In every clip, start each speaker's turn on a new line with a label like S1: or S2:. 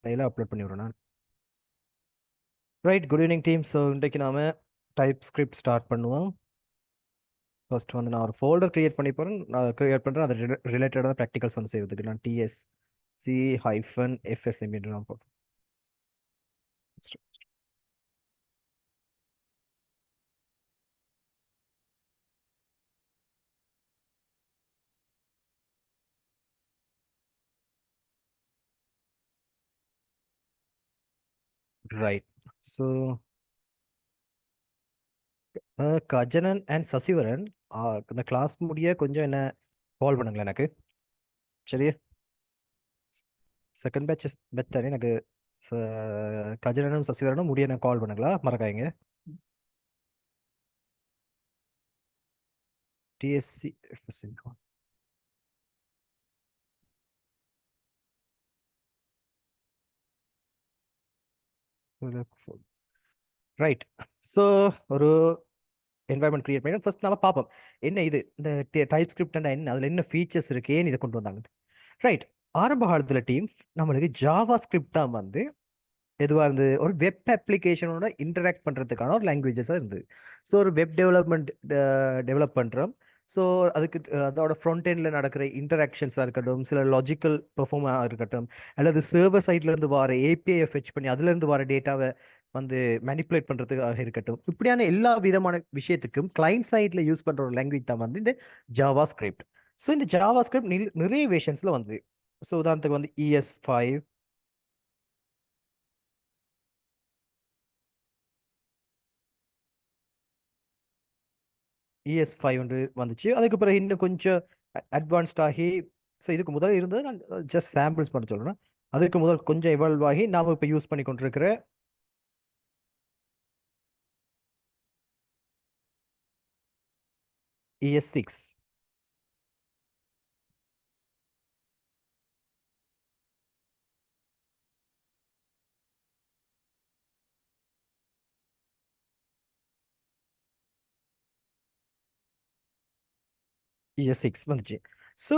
S1: மெயிலாக upload பண்ணி விடுறேன் நான். Right, good evening team. So இன்றைக்கு நாம டைப் ஸ்கிரிப்ட் ஸ்டார்ட் பண்ணுவோம். ஃபர்ஸ்ட் வந்து நான் ஒரு ஃபோல்டர் கிரியேட் பண்ணி போகிறேன். நான் கிரியேட் பண்ணுறேன். அது ரிலேட்டடாக ப்ராக்டிகல்ஸ் வந்து செய்வதுக்கு நான் TSC-FSM என்று நான் போட்டேன். ரைட். ஸோ கஜனன் அண்ட் சசிவரன் இந்த கிளாஸ் முடிய கொஞ்சம் என்ன கால் பண்ணுங்களேன் எனக்கு. சரியா? செகண்ட் பேட்ச் தானே எனக்கு. கஜனனும் சசிவரனும் முடிய எனக்கு கால் பண்ணுங்களா, மறக்காதீங்க. TSC-FSM. ரைட். ஸோ ஒரு என்வாயன்மெண்ட் கிரியேட் பண்ணி ஃபர்ஸ்ட் நம்ம பார்ப்போம் என்ன இது இந்த டைப் ஸ்கிரிப்ட் என்ன, அதில் என்ன ஃபீச்சர்ஸ் இருக்கு, ஏன் இதை கொண்டு வந்தாங்க. ரைட். ஆரம்ப காலத்தில் டீம் நம்மளுக்கு ஜாவா ஸ்கிரிப்ட் தான் வந்து எதுவாக இருந்து ஒரு வெப் அப்ளிகேஷனோட இன்டராக்ட் பண்ணுறதுக்கான ஒரு லாங்குவேஜஸாக இருந்தது. ஸோ ஒரு வெப் டெவலப் பண்ணுறோம். ஸோ அதுக்கு அதோட ஃப்ரண்ட் எண்டில் நடக்கிற இன்டராக்ஷன்ஸாக இருக்கட்டும், சில லாஜிக்கல் பெர்ஃபார்மாக இருக்கட்டும், அல்லது சர்வர் சைட்லேருந்து வர ஏபிஐ ஃபெச் பண்ணி அதுலேருந்து வர டேட்டாவை வந்து மேனிப்புலேட் பண்ணுறதுக்காக இருக்கட்டும், இப்படியான எல்லா விதமான விஷயத்துக்கும் கிளைண்ட் சைடில் யூஸ் பண்ணுற ஒரு லாங்குவேஜ் தான் வந்து இந்த ஜாவா ஸ்கிரிப்ட். ஸோ இந்த ஜாவா ஸ்கிரிப்ட் நிறைய வேஷன்ஸில் வந்து, ஸோ உதாரணத்துக்கு வந்து ES5, ES5 வந்து வந்துச்சு. அதுக்கு பிறகு இன்னும் கொஞ்சம் அட்வான்ஸ்ட் ஆகி, ஸோ இதுக்கு முதல் இருந்தது நான் ஜஸ்ட் சாம்பிள்ஸ் பண்ண சொல்லணும். அதுக்கு முதல் கொஞ்சம் எவால்வ் ஆகி நாம் இப்போ யூஸ் பண்ணி கொண்டிருக்கிற ES6. ES6 வந்துச்சு. ஸோ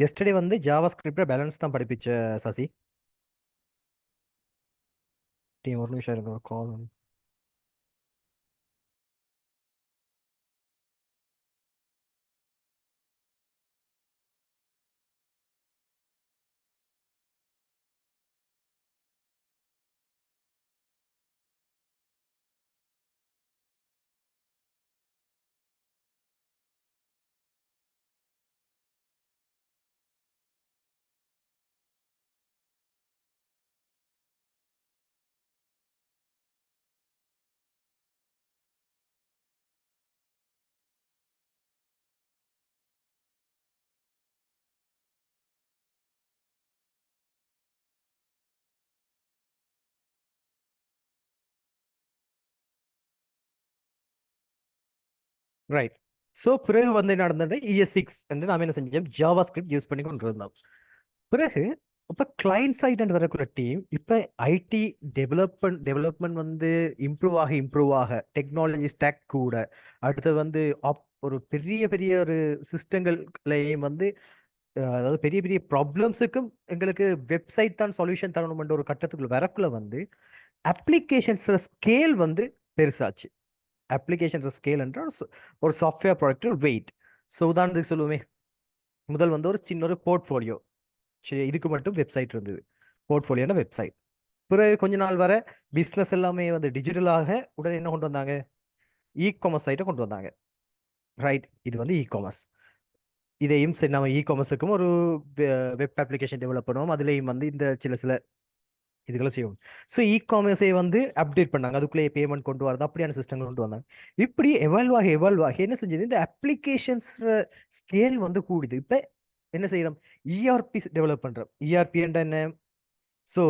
S1: எஸ்டர்டே வந்து ஜாவா ஸ்கிரிப்டை பேலன்ஸ் தான் படிப்பிச்ச சசி. டீம் ஒரு நிமிஷம் இருங்க, கால். ரைட். ஸோ பிறகு வந்து என்ன நடந்தது, ES6 என்று நாம் என்ன செஞ்சோம், ஜாவா ஸ்கிரிப்ட் யூஸ் பண்ணி கொண்டு இருந்தோம். பிறகு இப்போ கிளைண்ட் சைட் அண்ட் வரக்கூடிய டீம் இப்போ ஐடி டெவலப்மெண்ட் வந்து இம்ப்ரூவ் ஆக டெக்னாலஜி ஸ்டாக் கூட அடுத்து வந்து ஒரு பெரிய பெரிய ஒரு சிஸ்டங்கள்லையும் வந்து அதாவது பெரிய பெரிய ப்ராப்ளம்ஸுக்கும் எங்களுக்கு வெப்சைட் தான் சொல்யூஷன் தரணும்ன்ற ஒரு கட்டத்துக்குள்ள வரக்குள்ள வந்து அப்ளிகேஷன்ஸ் ஸ்கேல் வந்து பெருசாச்சு. அப்ளிகேஷன்ஸ் ஸ்கேல் என்றால் ஒரு சாஃப்ட்வேர் ப்ராடக்ட் வெயிட். ஸோ உதாரணத்துக்கு சொல்லுவோமே, முதல் வந்து ஒரு சின்ன ஒரு போர்ட்ஃபோலியோ, சரி, இதுக்கு மட்டும் வெப்சைட் இருந்தது, போர்ட்ஃபோலியோன வெப்சைட். பிறகு கொஞ்ச நாள் வர பிஸ்னஸ் எல்லாமே வந்து டிஜிட்டலாக உடனே என்ன கொண்டு வந்தாங்க, காமர்ஸ் சைட்டை கொண்டு வந்தாங்க. ரைட். இது வந்து காமர்ஸ். இதையும் சரி, நம்ம காமர்ஸுக்கும் ஒரு வெப் அப்ளிகேஷன் டெவலப் பண்ணுவோம், அதுலேயும் வந்து இந்த சில சில இதுகளை செய்வோம். ஸோ காமர்ஸை வந்து அப்டேட் பண்ணாங்க, அதுக்குள்ளேயே பேமெண்ட் கொண்டு வரது, அப்படியான சிஸ்டங்கள் கொண்டு வந்தாங்க. இப்படி எவால்வ் ஆகி என்ன செஞ்சது, இந்த அப்ளிகேஷன்ஸ் ஸ்கேல் வந்து கூடுது. இப்போ என்ன செய்யறோம், ERP டெவலப் பண்றோம். ERP என்ன, ஸோ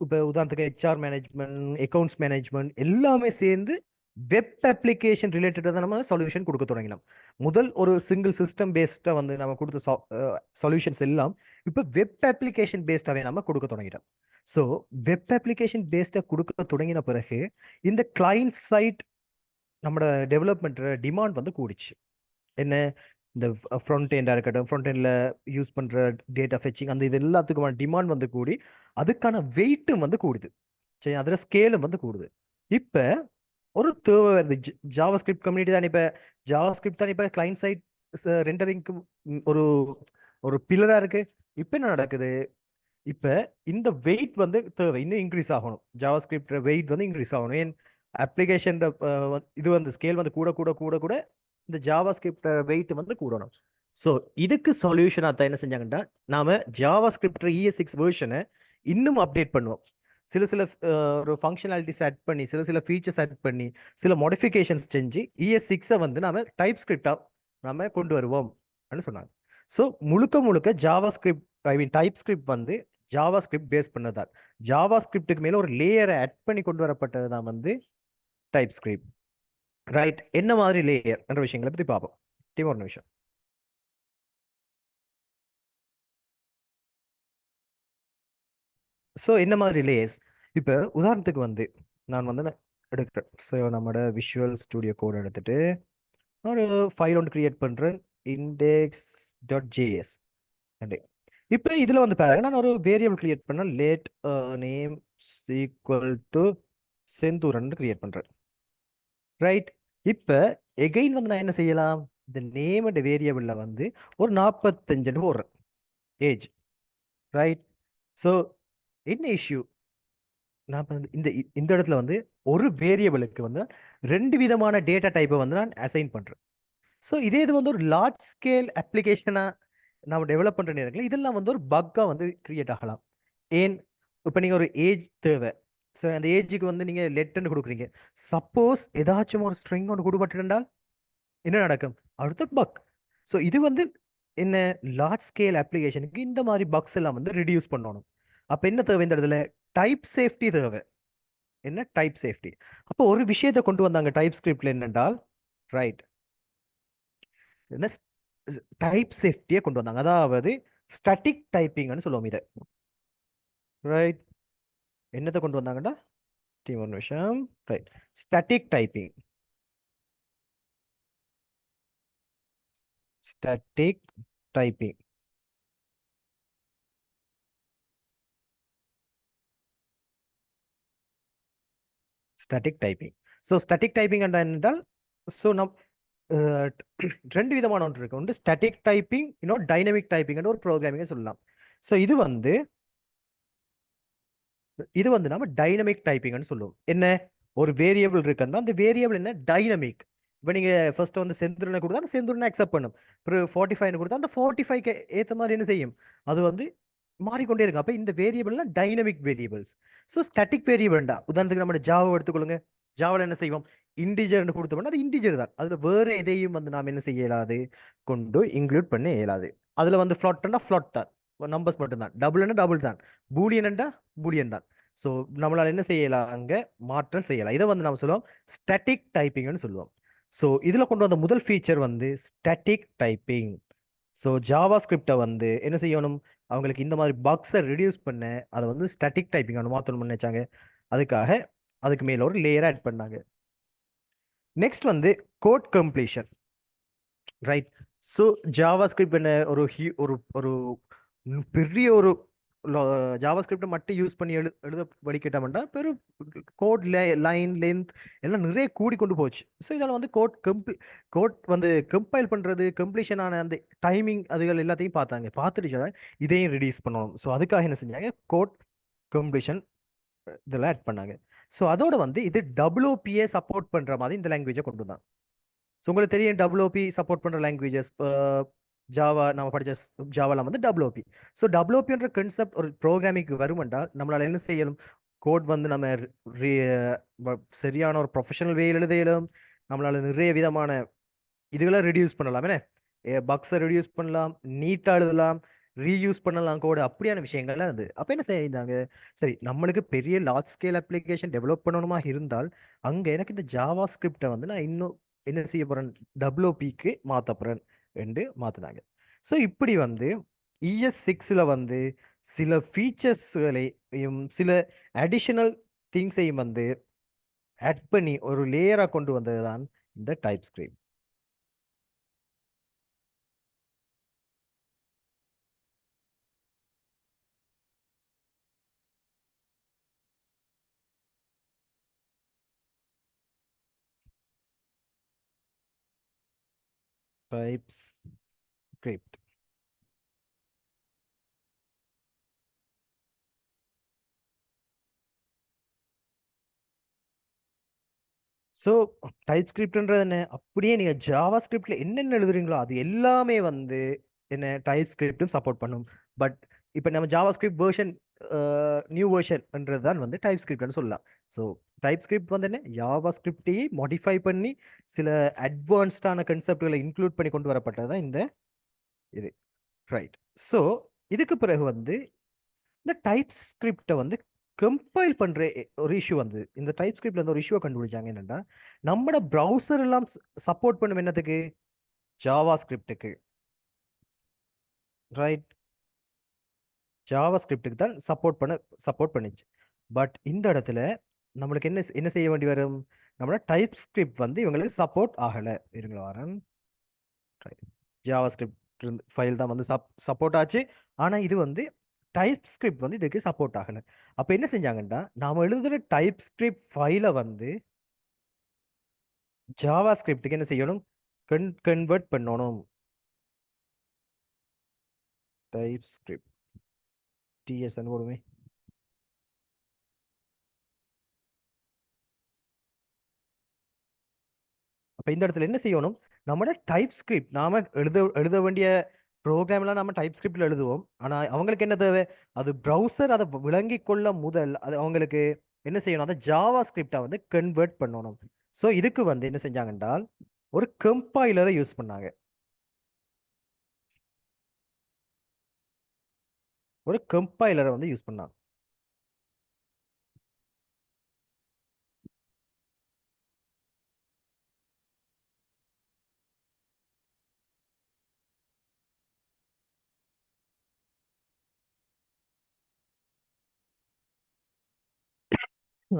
S1: இப்போ உதாரணத்துக்கு HR மேனேஜ்மெண்ட், அக்கௌண்ட்ஸ் மேனேஜ்மெண்ட் எல்லாமே சேர்ந்து வெப் அப்ளிகேஷன் ரிலேட்டடாக தான் நம்ம சொல்யூஷன் கொடுக்க தொடங்கினோம். முதல் ஒரு சிங்கிள் சிஸ்டம் பேஸ்டாக வந்து நம்ம கொடுத்த சொல்யூஷன்ஸ் எல்லாம் இப்போ வெப் அப்ளிகேஷன் பேஸ்டாகவே நம்ம கொடுக்க தொடங்கிட்டோம். ஸோ வெப் அப்ளிகேஷன் பேஸ்டாக கொடுக்க தொடங்கின பிறகு இந்த கிளைண்ட் சைட் நம்மளோட டெவலப்மெண்ட் டிமாண்ட் வந்து கூடிச்சு. என்ன, இந்த ஃப்ரண்ட் எண்டாக இருக்கட்டும், ஃப்ரண்ட் எண்டில் யூஸ் பண்ணுற டேட்டா ஃபெச்சிங் அந்த இது எல்லாத்துக்குமான டிமாண்ட் வந்து கூடி அதுக்கான வெயிட்டும் வந்து கூடுது. சரி, அதில் ஸ்கேலும் வந்து கூடுது. இப்போ ஒரு தேவை வருது. ஜாவா ஸ்கிரிப்ட் கம்யூனிட்டி தான் இப்போ ஜாவா ஸ்கிரிப்ட் தான் இப்போ கிளைண்ட் சைட் ரெண்டரிங்க்கு ஒரு ஒரு பில்லராக இருக்கு. இப்போ என்ன நடக்குது? இப்போ இந்த வெயிட் வந்து தேவை இன்னும் இன்க்ரீஸ் ஆகணும். ஜாவா ஸ்கிரிப்ட் வெயிட் வந்து இன்க்ரீஸ் ஆகணும். ஏன் அப்ளிகேஷன் இது வந்து ஸ்கேல் வந்து கூட கூட கூட கூட இந்த ஜாவா ஸ்கிரிப்ட் வெயிட் வந்து கூடணும். ஸோ இதுக்கு சொல்யூஷனாக தான் என்ன செஞ்சாங்கன்னா, நாம ஜாவா ஸ்கிரிப்ட் ES6 வெர்ஷனை இன்னும் அப்டேட் பண்ணுவோம். சில சில ஒரு ஃபங்க்ஷனாலிட்டிஸ் ஆட் பண்ணி, சில சில ஃபீச்சர்ஸ் ஆட் பண்ணி, சில மாடிஃபிகேஷன்ஸ் செஞ்சு ES6 வந்து நாம டைப் ஸ்கிரிப்டாக நாம கொண்டு வருவோம் அப்படின்னு சொன்னாங்க. ஸோ முழுக்க முழுக்க ஜாவா ஸ்கிரிப்ட் டைப் ஸ்கிரிப்ட் வந்து ஜாவா ஸ்கிரிப்ட் பேஸ் பண்ணதான். ஜாவா ஸ்கிரிப்டுக்கு மேல ஒரு லேயரை ஆட் பண்ணி கொண்டு வரப்பட்டது தான் வந்து டைப் ஸ்கிரிப்ட். ரைட், என்ன மாதிரி லேயர் என்ற விஷயங்களை பத்தி பார்ப்போம். ஒரு நிமிஷம். ஸோ என்ன மாதிரி லேயர்ஸ்? இப்போ உதாரணத்துக்கு வந்து நான் வந்து எடுக்கிறேன். ஸோ நம்மளோட விஷுவல் ஸ்டுடியோ கோட் எடுத்துட்டு ஒரு ஃபைல் ஒன்று கிரியேட் பண்ணுறேன், index.js. இப்போ இதில் வந்து பாருங்க, நான் ஒரு வேரியபிள் கிரியேட் பண்ணேன், late name equal to Senthuran create பண்ணுறேன். ரைட், இப்போ எகைன் வந்து நான் என்ன செய்யலாம்? இந்த நேம் அண்ட் வேரியபிளில் வந்து ஒரு 45 போடுறேன் ஏஜ். ரைட், ஸோ என்ன இஷ்யூ? நான் இந்த இந்த இடத்துல வந்து ஒரு வேரியபிளுக்கு வந்து 2 விதமான டேட்டா டைப்பை வந்து நான் அசைன் பண்ணுறேன். ஸோ இதே இது வந்து ஒரு லார்ஜ் ஸ்கேல் அப்ளிகேஷனாக நம்ம டெவலப் பண்ணுற நேரத்தில் இதெல்லாம் வந்து ஒரு பக்காக வந்து கிரியேட் ஆகலாம். ஏன்? இப்போ நீங்கள் ஒரு ஏஜ் தேவை. ஸோ அந்த ஏஜுக்கு வந்து நீங்கள் லெட்டர்னு கொடுக்குறீங்க. சப்போஸ் ஏதாச்சும் ஒரு ஸ்ட்ரிங் ஒன்று கொடுப்பட்டிருந்தால் என்ன நடக்கும்? அடுத்த பக். ஸோ இது வந்து என்ன, லார்ஜ் ஸ்கேல் அப்ளிகேஷனுக்கு இந்த மாதிரி பக்ஸ் எல்லாம் வந்து ரிடியூஸ் பண்ணணும். அப்போ என்ன தேவை இந்த இடத்துல? டைப் சேஃப்டி தேவை. என்ன டைப் சேஃப்டி? அப்போ ஒரு விஷயத்தை கொண்டு வந்தாங்க டைப் ஸ்கிரிப்ட்ல என்னென்றால், ரைட், என்ன டைப் சேஃப்டியை கொண்டு வந்தாங்க. அதாவது ஸ்டாட்டிக் டைப்பிங்னு சொல்லுவோம் இதை. ரைட், என்னத்தை கொண்டு வந்தாங்கடா? ஒரு நிமிஷம். Right, static typing. Static typing. Static typing. So static typing என்றால், ஸோ நம் ரெண்டு விதமான ஒன்று இருக்கு. ஒன்று ஸ்டாட்டிக் டைப்பிங், இன்னொரு டைனமிக் டைப்பிங் ஒரு ப்ரோக்ராமிங்கை சொல்லலாம். ஸோ இது வந்து நம்ம டைனமிக் டைப்பிங்னு சொல்லுவோம். என்ன, ஒரு வேரியபிள் இருக்குன்னா அந்த வேரியபிள் என்ன, டைனமிக். இப்போ நீங்கள் ஃபர்ஸ்ட் வந்து செந்துருனை கொடுத்தா அந்த செந்துருனை அக்செப்ட் பண்ணும். அப்புறம் 45 கொடுத்தா அந்த 45க்கு ஏற்ற மாதிரி என்ன செய்யும், அது வந்து மாறிக்கொண்டே இருக்கும். அப்போ இந்த வேரியபிள்லாம் டைனமிக் வேரியபிள்ஸ். ஸோ ஸ்டாட்டிக் வேரியபிள்டா, உதாரணத்துக்கு நம்ம ஜாவா எடுத்துக்கொள்ளுங்க. ஜாவாவில் என்ன செய்வோம், இன்டிஜர்னு கொடுத்தோம்னா அது இன்டிஜர் தான். அதில் வேறு எதையும் வந்து நாம் என்ன செய்ய இயலாது, கொண்டு இன்க்ளூட் பண்ண இயலாது. அதில் வந்து ஃப்ளாட்னா ஃப்ளாட் தான், நம்பர்ஸ் மட்டும்தான். டபுள்னா டபுள் தான், பூலியன்டா பூலியன் தான். ஸோ நம்மளால் என்ன செய்யலாம், அங்கே மாற்றம் செய்யலாம். இதை வந்து நம்ம சொல்லுவோம் ஸ்டாட்டிக் டைப்பிங்னு சொல்லுவோம். ஸோ இதில் கொண்டு வந்த முதல் ஃபீச்சர் வந்து ஸ்டாட்டிக் டைப்பிங். ஸோ ஜாவா ஸ்கிரிப்டை வந்து என்ன செய்யணும், அவங்களுக்கு இந்த மாதிரி பக்ஸை ரிடியூஸ் பண்ண அதை வந்து ஸ்டாட்டிக் டைப்பிங் ஒன்று மாற்றணும்னு நினைச்சாங்க. அதுக்காக அதுக்கு மேலே ஒரு லேயர் ஆட் பண்ணாங்க. நெக்ஸ்ட் வந்து code completion. Right, so JavaScript என்ன ஒரு ஒரு ஒரு பெரிய ஒரு ஜாவா ஸ்கிரிப்டை மட்டும் யூஸ் பண்ணி எழுத படிக்கிட்டோம்னா பெரும் கோட் லைன் லென்த் எல்லாம் நிறைய கூடி கொண்டு போச்சு. ஸோ இதில் வந்து கோட் வந்து கம்பைல் பண்ணுறது, கம்ப்ளீஷன் ஆன அந்த டைமிங் அதுகள் எல்லாத்தையும் பார்த்துட்டு இதையும் ரிடியூஸ் பண்ணணும். ஸோ அதுக்காக என்ன செஞ்சாங்க, கோட் கம்ப்ளீஷன் இதெல்லாம் ஆட் பண்ணாங்க. ஸோ அதோட வந்து இது WOPயை சப்போர்ட் பண்ணுற மாதிரி இந்த லாங்குவேஜை கொண்டு வந்தாங்க. ஸோ உங்களுக்கு தெரியும் WOP சப்போர்ட் பண்ணுற லாங்குவேஜஸ் ஜாவா, நம்ம படித்த ஜாவாலாம் வந்து WOP. ஸோ WOPன்ற கன்செப்ட் ஒரு ப்ரோக்ராமிங்க்கு வருமென்றால் நம்மளால் என்ன செய்யணும், கோட் வந்து நம்ம சரியான ஒரு ப்ரொஃபஷனல் வேயில் எழுத இயலும். நம்மளால் நிறைய விதமான இதுகளை ரிடியூஸ் பண்ணலாம். என்ன, பக்ஸை ரிடியூஸ் பண்ணலாம், நீட்டாக எழுதலாம், ரீயூஸ் பண்ணலாம் கோடு, அப்படியான விஷயங்கள்லாம் இருந்து. அப்போ என்ன செய்தாங்க, சரி நம்மளுக்கு பெரிய லார்ஜ் ஸ்கேல் அப்ளிகேஷன் டெவலப் பண்ணணுமா இருந்தால் அங்கே எனக்கு இந்த ஜாவா ஸ்கிரிப்டை வந்து நான் இன்னும் என்ன செய்ய போகிறேன், WOPக்கு மாற்ற போகிறேன் என்று மாற்றினாங்க. ஸோ இப்படி வந்து ES6ல் வந்து சில ஃபீச்சர்ஸ்களையும் சில அடிஷனல் திங்ஸையும் வந்து ஆட் பண்ணி ஒரு லேயராக கொண்டு வந்தது தான் இந்த TypeScript. Types script. So type ஸ்கிரிப்ட்ன்றது என்ன, அப்படியே நீங்க ஜாவா ஸ்கிரிப்ட்ல என்னென்ன எழுதுறீங்களோ அது எல்லாமே வந்து என்ன டைப் ஸ்கிரிப்டும் சப்போர்ட் பண்ணும். பட் இப்போ நம்ம ஜாவா ஸ்கிரிப்ட் வெர்ஷன் நியூ வெர்ஷன்ன்றது தான் வந்து டைப் ஸ்கிரிப்ட்னு சொல்லலாம். ஸோ டைப் ஸ்கிரிப்ட் வந்து என்ன, ஜாவா ஸ்கிரிப்டையே மாடிஃபை பண்ணி சில அட்வான்ஸ்டான கன்செப்ட்களை இன்க்ளூட் பண்ணி கொண்டு வரப்பட்டது தான் இந்த இது. ரைட். ஸோ இதுக்கு பிறகு வந்து இந்த டைப் ஸ்கிரிப்டை வந்து கம்பைல் பண்ற ஒரு இஷ்யூ வந்து இந்த டைப் ஸ்கிரிப்ட்ல வந்து ஒரு இஷ்யூவை கண்டுபிடிச்சாங்க. என்னன்னா நம்மட ப்ரௌசர் எல்லாம் சப்போர்ட் பண்ணும் என்னத்துக்கு, ஜாவா ஸ்கிரிப்டுக்கு. ரைட், ஜாவா ஸ்கிரிப்டுக்கு தான் சப்போர்ட் பண்ணிச்சு. பட் இந்த இடத்துல நம்மளுக்கு என்ன என்ன செய்ய வேண்டி வரும், நம்மளோட டைப் ஸ்கிரிப்ட் வந்து இவங்களுக்கு சப்போர்ட் ஆகலை. இருங்களா வரேன். ஜாவா ஸ்கிரிப்ட் ஃபைல் தான் வந்து சப்போர்ட் ஆச்சு. ஆனால் இது வந்து டைப் ஸ்கிரிப்ட் வந்து இதுக்கு சப்போர்ட் ஆகலை. அப்போ என்ன செஞ்சாங்கன்னா நாம எழுதுகிற டைப் ஸ்கிரிப்ட் ஃபைலை வந்து ஜாவா ஸ்கிரிப்டுக்கு என்ன செய்யணும், கன்வெர்ட் பண்ணணும். டைப் ஸ்கிரிப்ட் டிஎஸ் போடுமே. அப்போ இந்த இடத்துல என்ன செய்யணும், நம்மளோட டைப் ஸ்கிரிப்ட் நாம எழுத வேண்டிய ப்ரோக்ராம்லாம் நம்ம டைப் ஸ்கிரிப்ட்ல எழுதுவோம். ஆனால் அவங்களுக்கு என்ன தேவை, அது ப்ரௌசர் அதை விளங்கி கொள்ள முதல் அது அவங்களுக்கு என்ன செய்யணும், அதை ஜாவா ஸ்கிரிப்டை வந்து கன்வெர்ட் பண்ணணும். ஸோ இதுக்கு வந்து என்ன செஞ்சாங்க என்றால் ஒரு கம்பைலரை யூஸ் பண்ணாங்க. ஒரு கம்பைலரை வந்து யூஸ் பண்ணாங்க.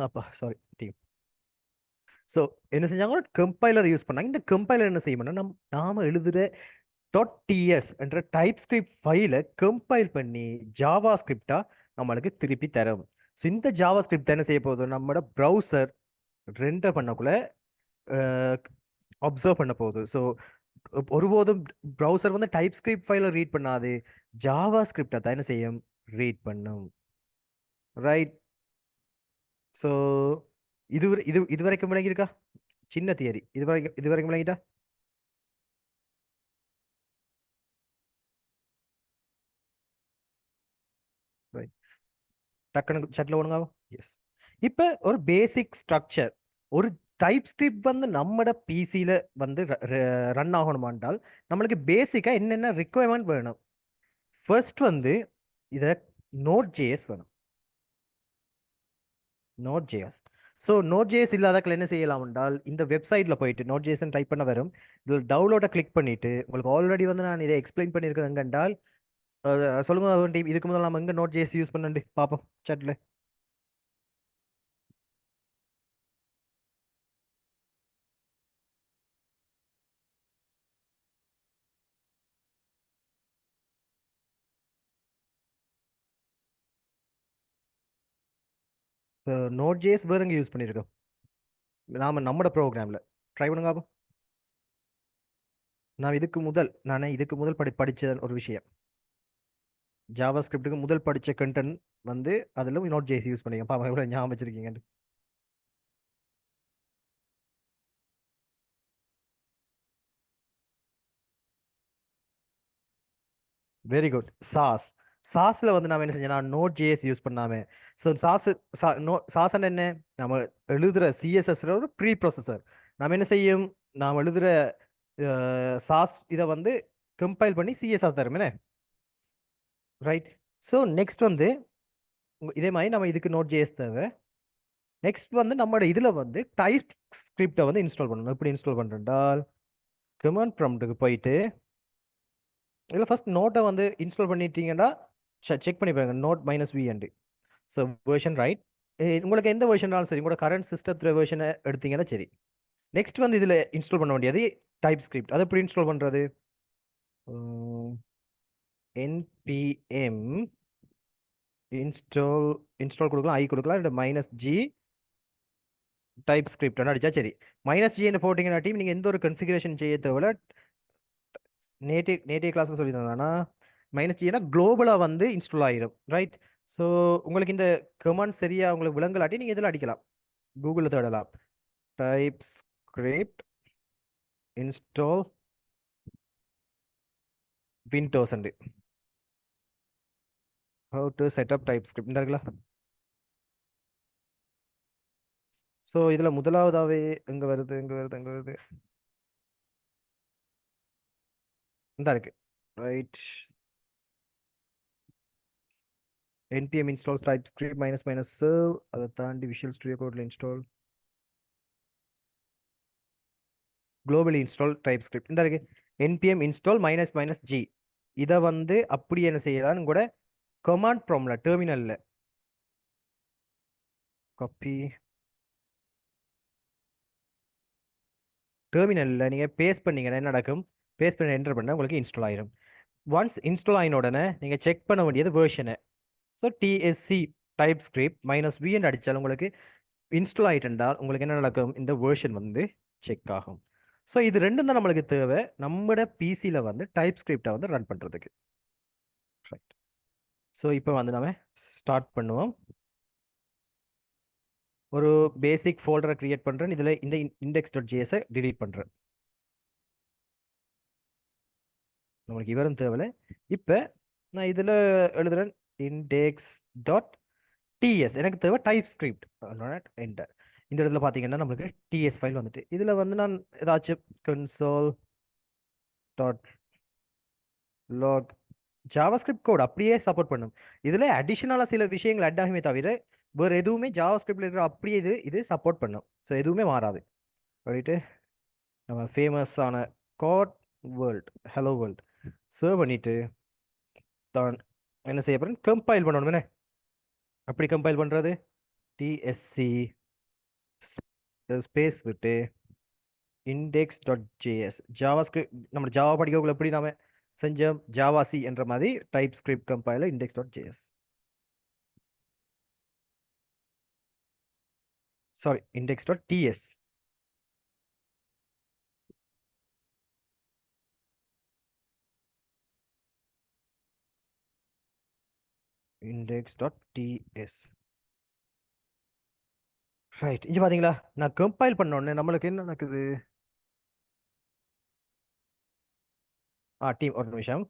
S1: அப்பா சாரி டீம். ஸோ என்ன செஞ்சாங்க, ஒரு கம்பைலர் யூஸ் பண்ணாங்க. இந்த கம்பைலர் என்ன செய்யணும்னா நாம எழுதுற .ts என்ற டைப் ஸ்கிரிப்ட் ஃபைலை கம்பைல் பண்ணி ஜாவா ஸ்கிரிப்டா நம்மளுக்கு திருப்பி தரும். ஸோ இந்த ஜாவா ஸ்கிரிப்ட் என்ன செய்ய போகுது, நம்மளோட ப்ரௌசர் ரெண்டர் பண்ணக்குள்ள அப்சர்வ் பண்ண போகுது. ஸோ ஒருபோதும் ப்ரௌசர் வந்து டைப் ஸ்கிரிப்ட் ஃபைலை ரீட் பண்ணாது, ஜாவா ஸ்கிரிப்டை தான் என்ன செய்யும், ரீட் பண்ணும். ரைட். ஸோ இது வரைக்கும் விளங்கியிருக்கா, சின்ன தியரி இது வரைக்கும் விளங்கிட்டா. ரைட், டக்குனு சட்டில் ஒழுங்கா. எஸ். இப்போ ஒரு பேசிக் ஸ்ட்ரக்சர், ஒரு டைப் ஸ்கிரிப்ட் வந்து நம்மட பிசியில் வந்து ரன் ஆகணுமாண்டால் நம்மளுக்கு பேசிக்காக என்னென்ன ரிக்குவயர்மெண்ட் வேணும். ஃபர்ஸ்ட் வந்து இதை நோட் ஜேஎஸ் வேணும். Node JS. So Node JS இல்லாதக்கள் என்ன செய்யலாம் என்றால் இந்த வெப்சைட்டில் போயிட்டு நோட் ஜேஎஸ்ன்னு டைப் பண்ண வரும். இதில் டவுன்லோடை கிளிக் பண்ணிட்டு உங்களுக்கு ஆல்ரெடி வந்து நான் இதை எக்ஸ்பிளைன் பண்ணியிருக்கிறேங்க என்றால் சொல்லுங்க டீம், இதுக்கு முதல்ல நம்ம எங்கே நோட் ஜேஎஸ் யூஸ் பண்ணி பார்ப்போம் சாட்டில். ஸோ நோட் ஜேஎஸ் வேறு எங்கே யூஸ் பண்ணியிருக்கோம், நாம நம்மட ப்ரோக்ராமில் ட்ரை பண்ணுங்க பாப்போம். நான் இதுக்கு முதல் படிச்ச ஒரு விஷயம், ஜாவா ஸ்கிரிப்டுக்கு முதல் படிச்ச கண்டென்ட் வந்து அதில் நோட் ஜேஎஸ் யூஸ் பண்ணிங்க பாப்பா, எவ்வளோ ஞாபகம் வச்சிருக்கீங்க. Very good. சாஸ்ல வந்து நாம என்ன செஞ்சோம்னா நோட் ஜேஎஸ் யூஸ் பண்ணாம, ஸோ சாஸ் என்ன, நம்ம எழுதுற சிஎஸ்எஸ்ல ஒரு ப்ரீ ப்ராசஸர். நாம என்ன செய்யும், நாம் எழுதுற சாஸ் இதை வந்து கம்பைல் பண்ணி சிஎஸ்ஆர் தரும் என்ன. ரைட். ஸோ நெக்ஸ்ட் வந்து இதே மாதிரி நம்ம இதுக்கு நோட் ஜேஎஸ் தேவை. நெக்ஸ்ட் வந்து நம்மளோட இதில் வந்து டைப் ஸ்கிரிப்டை வந்து இன்ஸ்டால் பண்ணணும். எப்படி இன்ஸ்டால் பண்ணுறேன்டால் கமாண்ட் ப்ராம்ப்ட்டுக்கு போயிட்டு இதில் ஃபர்ஸ்ட் நோட்டை வந்து இன்ஸ்டால் பண்ணிட்டீங்கன்னா செக் பண்ணி பாருங்க, node -v and. So version right, உங்களுக்கு எந்த வெர்ஷனாலும் சரி, உங்களோட கரண்ட் சிஸ்டத்தில் வெர்ஷனை எடுத்தீங்கன்னா சரி. நெக்ஸ்ட் வந்து இதில் இன்ஸ்டால் பண்ண வேண்டியது டைப் ஸ்கிரிப்ட். அதை எப்படி இன்ஸ்டால் பண்ணுறது, npm இன்ஸ்டால் கொடுக்கலாம், ஐ கொடுக்கலாம், -g டைப் ஸ்கிரிப்ட் அடிச்சா சரி. -g போட்டிங்கன்னா டீம் நீங்கள் எந்த ஒரு கன்ஃபிகரேஷன் செய்ய தேவையில்ல, நேட்டிவ் கிளாஸ் சொல்லி தந்தானா மைனஸ் ஜினா குளோபலாக வந்து இன்ஸ்டால் ஆயிரும் ரைட். ஸோ உங்களுக்கு இந்த கமாண்ட் சரியா உங்களுக்கு விளங்கலாட்டி நீங்கள் இதில் அடிக்கலாம், கூகுளில் தேடலாம், TypeScript install Windows and how to set up TypeScript இந்த இருக்குல்ல. ஸோ இதில் முதலாவதாகவே எங்கே வருது இந்த இருக்கு right. npm install TypeScript minus minus serve, அதை தாண்டி விஷுவல் ஸ்டுடியோ கோட்ல இன்ஸ்டால் குளோபலி இன்ஸ்டால் TypeScript இந்த இருக்கு. npm install minus minus g இதை வந்து அப்படி என்ன செய்யலாம்னு கூட கமாண்ட் ப்ராம்ப்ட்ல டெர்மினல்ல காப்பி டெர்மினலில் நீங்கள் பேஸ்ட் பண்ணீங்கன்னா என்ன நடக்கும், பேஸ்ட் பண்ணி என்டர் பண்ணால் உங்களுக்கு இன்ஸ்டால் ஆயிரும். ஒன்ஸ் இன்ஸ்டால் ஆகின உடனே நீங்கள் செக் பண்ண வேண்டியது வேர்ஷனை. So TSC TypeScript minus வின்னு அடித்தால் உங்களுக்கு இன்ஸ்டால் ஆகிட்டுண்டால் உங்களுக்கு என்ன நடக்கும், இந்த வேர்ஷன் வந்து செக் ஆகும். ஸோ இது ரெண்டும் தான் நம்மளுக்கு தேவை நம்மளோட பிசியில் வந்து டைப் ஸ்கிரிப்டை வந்து ரன் பண்ணுறதுக்கு. ரைட். ஸோ இப்போ வந்து நம்ம ஸ்டார்ட் பண்ணுவோம். ஒரு பேசிக் ஃபோல்டரை கிரியேட் பண்ணுறேன், இதில் இந்த index.jsஐ டிலீட் பண்ணுறேன், நம்மளுக்கு இவரும் தேவையில்லை. இப்போ நான் இதில் எழுதுறேன் index.ts, எனக்கு தேவை டைப் ஸ்கிரிப்ட் என்டர். இந்த இடத்துல பார்த்தீங்கன்னா நம்மளுக்கு டிஎஸ் ஃபைல் வந்துட்டு இதில் வந்து நான் ஏதாச்சும் console dot log JavaScript code அப்படியே சப்போர்ட் பண்ணும். இதில் அடிஷனலாக சில விஷயங்கள் அட் ஆகுமே தவிர வேறு எதுவுமே ஜாவாஸ்கிரிப்டில் இருக்கிற அப்படியே இது சப்போர்ட் பண்ணும். ஸோ எதுவுமே மாறாது. ரைட்டு. நம்ம ஃபேமஸான காட் வேர்ல்ட் ஹலோ வேர்ல்ட் சர்வ் பண்ணிட்டு தான் என்ன செய்ய போகிறேன், கம்பைல் பண்ணணும். என்ன அப்படி கம்பைல் பண்ணுறது, டிஎஸ்சி ஸ்பேஸ் விட்டு index.js ஜாவாஸ்கிரிப்ட் நம்ம ஜாவா படிக்கக்குள்ள எப்படி நாம செஞ்சோம், ஜாவாசி என்ற மாதிரி type script compiler index.js sorry index.ts index.ts right. இங்கே பார்த்தீங்களா நான் கம்பைல் பண்ணோடனே நம்மளுக்கு என்ன நடக்குது, டீம் ஒரு நிமிஷம்.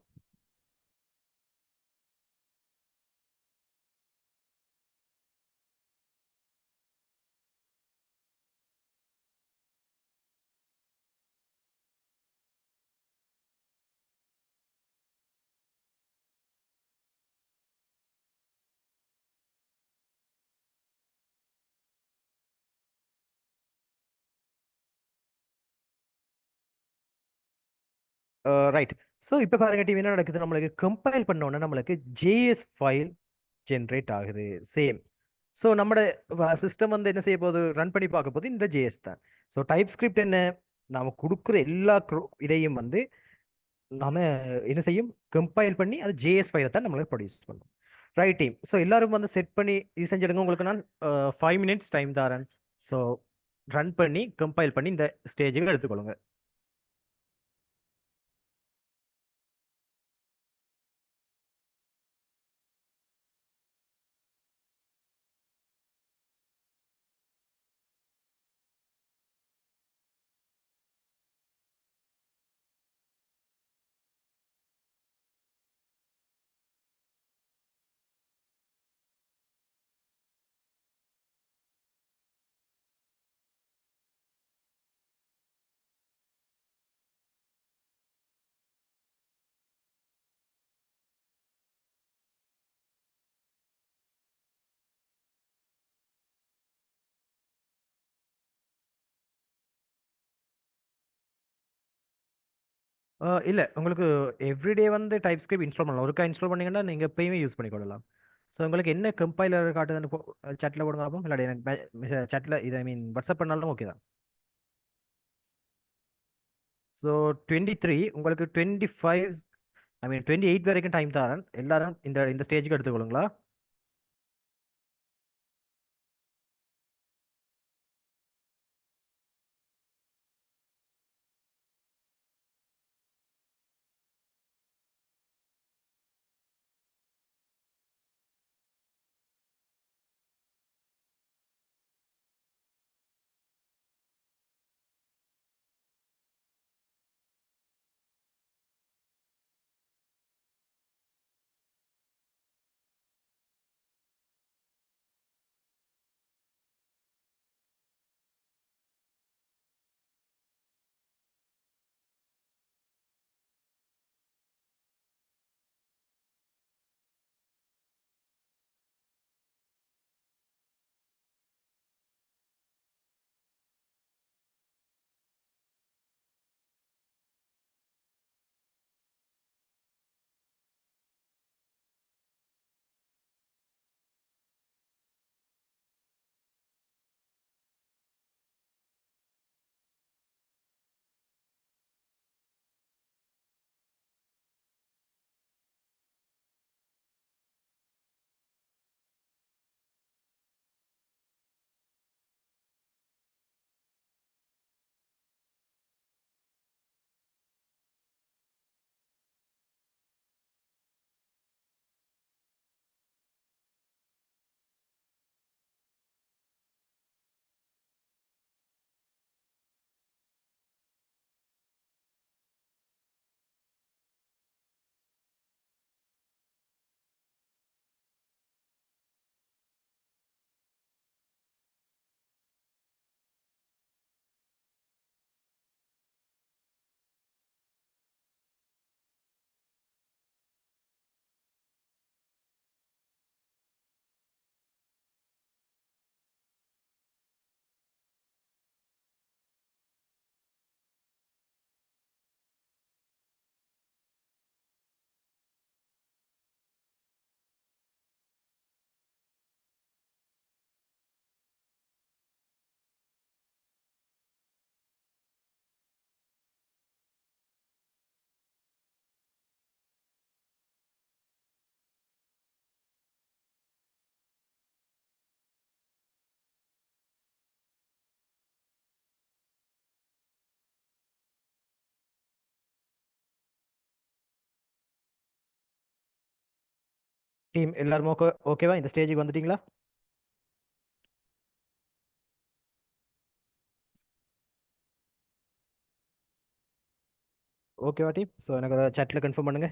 S1: ரைட். ஸோ இப்போ பாருங்க டீம் என்ன நடக்குது, நம்மளுக்கு கம்பைல் பண்ணோன்னே நம்மளுக்கு ஜேஎஸ் ஃபைல் ஜென்ரேட் ஆகுது சேம். ஸோ நம்மளோட சிஸ்டம் வந்து என்ன செய்ய போகுது, ரன் பண்ணி பார்க்க போகுது இந்த ஜேஎஸ் தான். ஸோ டைப் ஸ்கிரிப்ட் என்ன, நாம கொடுக்குற எல்லா இதையும் வந்து நாம என்ன செய்யும், கம்பைல் பண்ணி அது ஜேஎஸ் ஃபைலை தான் நம்மளுக்கு ப்ரொடியூஸ் பண்ணும். Right team. ஸோ எல்லாரும் வந்து செட் பண்ணி இது செஞ்சிடுங்க. உங்களுக்கு நான் 5 minutes டைம் தரேன். ஸோ ரன் பண்ணி கம்பைல் பண்ணி இந்த ஸ்டேஜுக்கு எடுத்துக்கொள்ளுங்க. இல்லை உங்களுக்கு எவ்ரிடே வந்து டைப் ஸ்கிரிப்ட் இன்ஸ்டால் பண்ணலாம். ஒருக்கா இன்ஸ்டால் பண்ணீங்கன்னா நீங்கள் எப்பயுமே யூஸ் பண்ணிக்கொள்ளலாம். ஸோ உங்களுக்கு என்ன கம்பைலர் காட்டுதுன்னு சேட்டில் போடுங்க பார்ப்போம், இல்லாட்டி எனக்கு சேட்டில் இது ஐ மீன் வாட்ஸ்அப் பண்ணாலும் ஓகே தான். ஸோ 23 உங்களுக்கு 25 ஐ மீன் 28 வரைக்கும் டைம் தரேன். எல்லாரும் இந்த ஸ்டேஜுக்கு எடுத்துக்கொள்ளுங்களா. டீம் எல்லாரும் ஓகேவா? இந்த ஸ்டேஜுக்கு வந்துட்டீங்களா? ஓகேவா டீம்? ஸோ எனக்கு அதை chatல கன்ஃபார்ம் பண்ணுங்க.